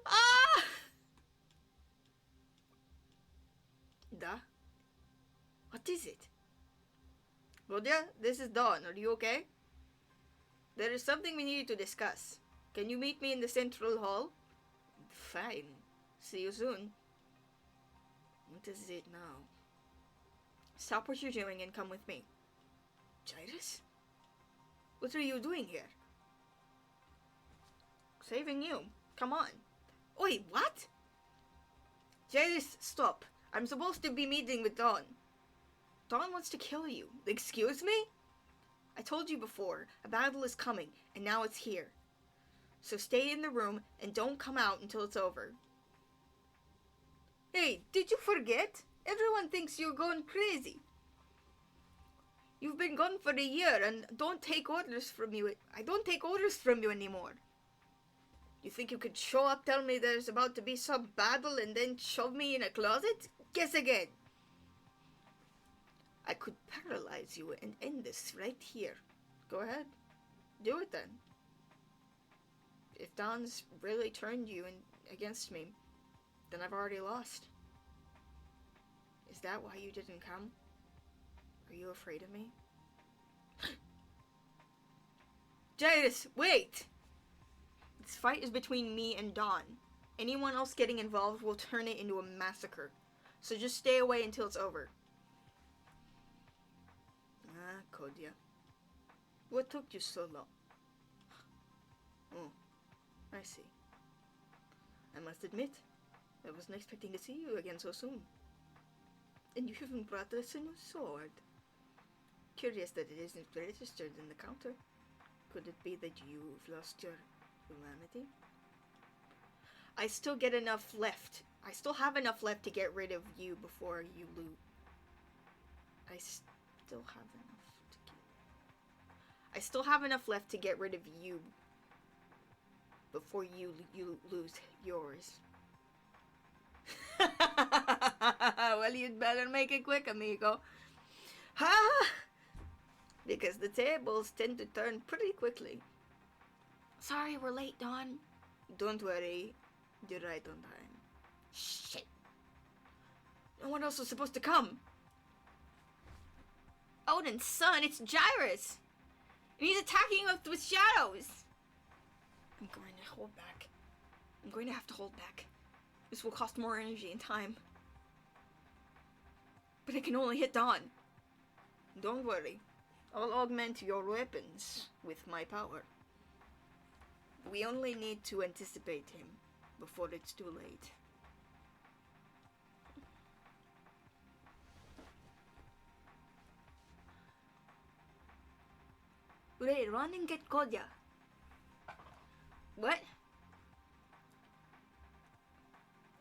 Speaker 1: Ah!
Speaker 2: Da? What is it?
Speaker 1: Rodya, this is Dawn. Are you okay? There is something we need to discuss. Can you meet me in the central hall?
Speaker 2: Fine.
Speaker 1: See you soon.
Speaker 2: What is it now?
Speaker 1: Stop what you're doing and come with me.
Speaker 2: Jairus?
Speaker 1: What are you doing here? Saving you. Come on.
Speaker 2: Oi, what?
Speaker 1: Jairus, stop. I'm supposed to be meeting with Dawn. Dawn wants to kill you.
Speaker 2: Excuse me?
Speaker 1: I told you before, a battle is coming, and now it's here. So stay in the room and don't come out until it's over.
Speaker 2: Hey, did you forget? Everyone thinks you're going crazy.
Speaker 1: You've been gone for a year and I don't take orders from you anymore. You think you could show up, tell me there's about to be some battle, and then shove me in a closet? Guess again. I could paralyze you and end this right here. Go ahead.
Speaker 2: Do it then. If Don's really turned you against me, then I've already lost. Is that why you didn't come? Are you afraid of me? Jairus, wait! This fight is between me and Don. Anyone else getting involved will turn it into a massacre. So just stay away until it's over. Ah, Kodia. What took you so long? Oh, I see. I must admit, I wasn't expecting to see you again so soon. And you even brought us a new sword. Curious that it isn't registered in the counter. Could it be that you've lost your humanity? I still get enough left. I still have enough left to get rid of you before you loot. I still have enough left to get rid of you before you lose yours. Well, you'd better make it quick, amigo. Ha! Because the tables tend to turn pretty quickly.
Speaker 1: Sorry, we're late, Don.
Speaker 2: Don't worry. You're right on time.
Speaker 1: Shit.
Speaker 2: No one else was supposed to come.
Speaker 1: Odin's son, it's Jairus. And he's attacking us with shadows.
Speaker 2: I'm going to hold back. I'm going to have to hold back. This will cost more energy and time. But I can only hit Don. Don't worry. I'll augment your weapons with my power. We only need to anticipate him before it's too late.
Speaker 1: Ray, run and get Kodia.
Speaker 2: What?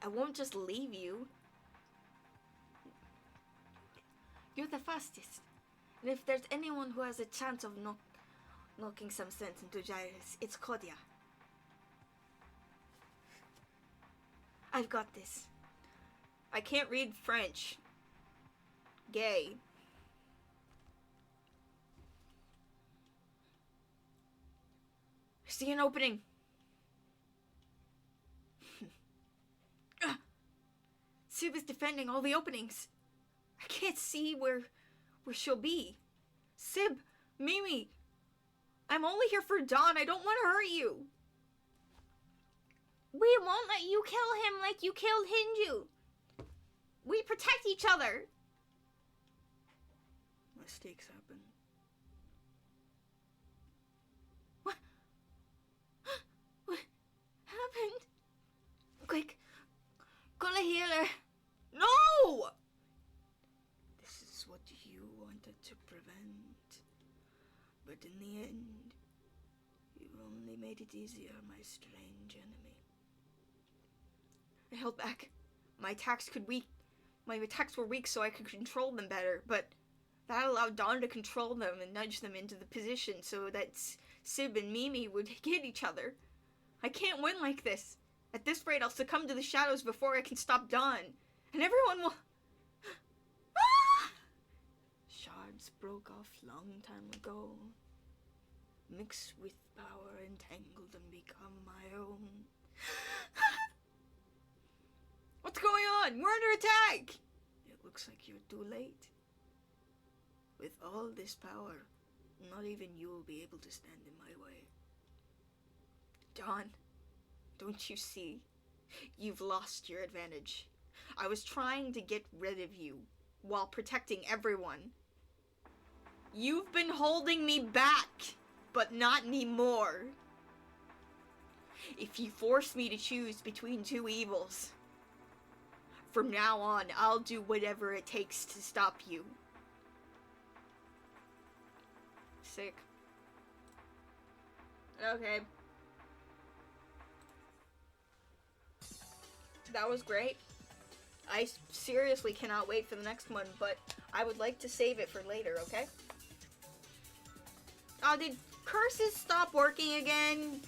Speaker 1: I won't just leave you. You're the fastest. And if there's anyone who has a chance of knocking some sense into Jairus, it's Kodia. I've got this.
Speaker 2: I can't read French. Gay.
Speaker 1: I see an opening. Sib is defending all the openings. I can't see where she'll be. Sib, Mimi, I'm only here for Don. I don't want to hurt you. We won't let you kill him like you killed Hinju. We protect each other.
Speaker 2: Mistakes happen.
Speaker 1: What happened? Quick, call a healer. No!
Speaker 2: This is what you wanted to prevent. But in the end, you only made it easier, my strange enemy.
Speaker 1: I held back. My attacks were weak so I could control them better, but that allowed Dawn to control them and nudge them into the position so that Sib and Mimi would hit each other. I can't win like this. At this rate, I'll succumb to the shadows before I can stop Dawn. And everyone will...
Speaker 2: Shards broke off long time ago. Mix with power, entangled and become my own.
Speaker 1: What's going on? We're under attack!
Speaker 2: It looks like you're too late. With all this power, not even you will be able to stand in my way.
Speaker 1: Dawn, don't you see? You've lost your advantage. I was trying to get rid of you while protecting everyone. You've been holding me back, but not anymore. If you force me to choose between two evils, from now on, I'll do whatever it takes to stop you.
Speaker 2: Sick.
Speaker 1: Okay. That was great. I seriously cannot wait for the next one, but I would like to save it for later, okay? Oh, did curses stop working again?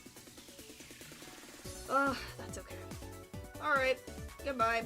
Speaker 1: Ugh, that's okay. Alright, goodbye.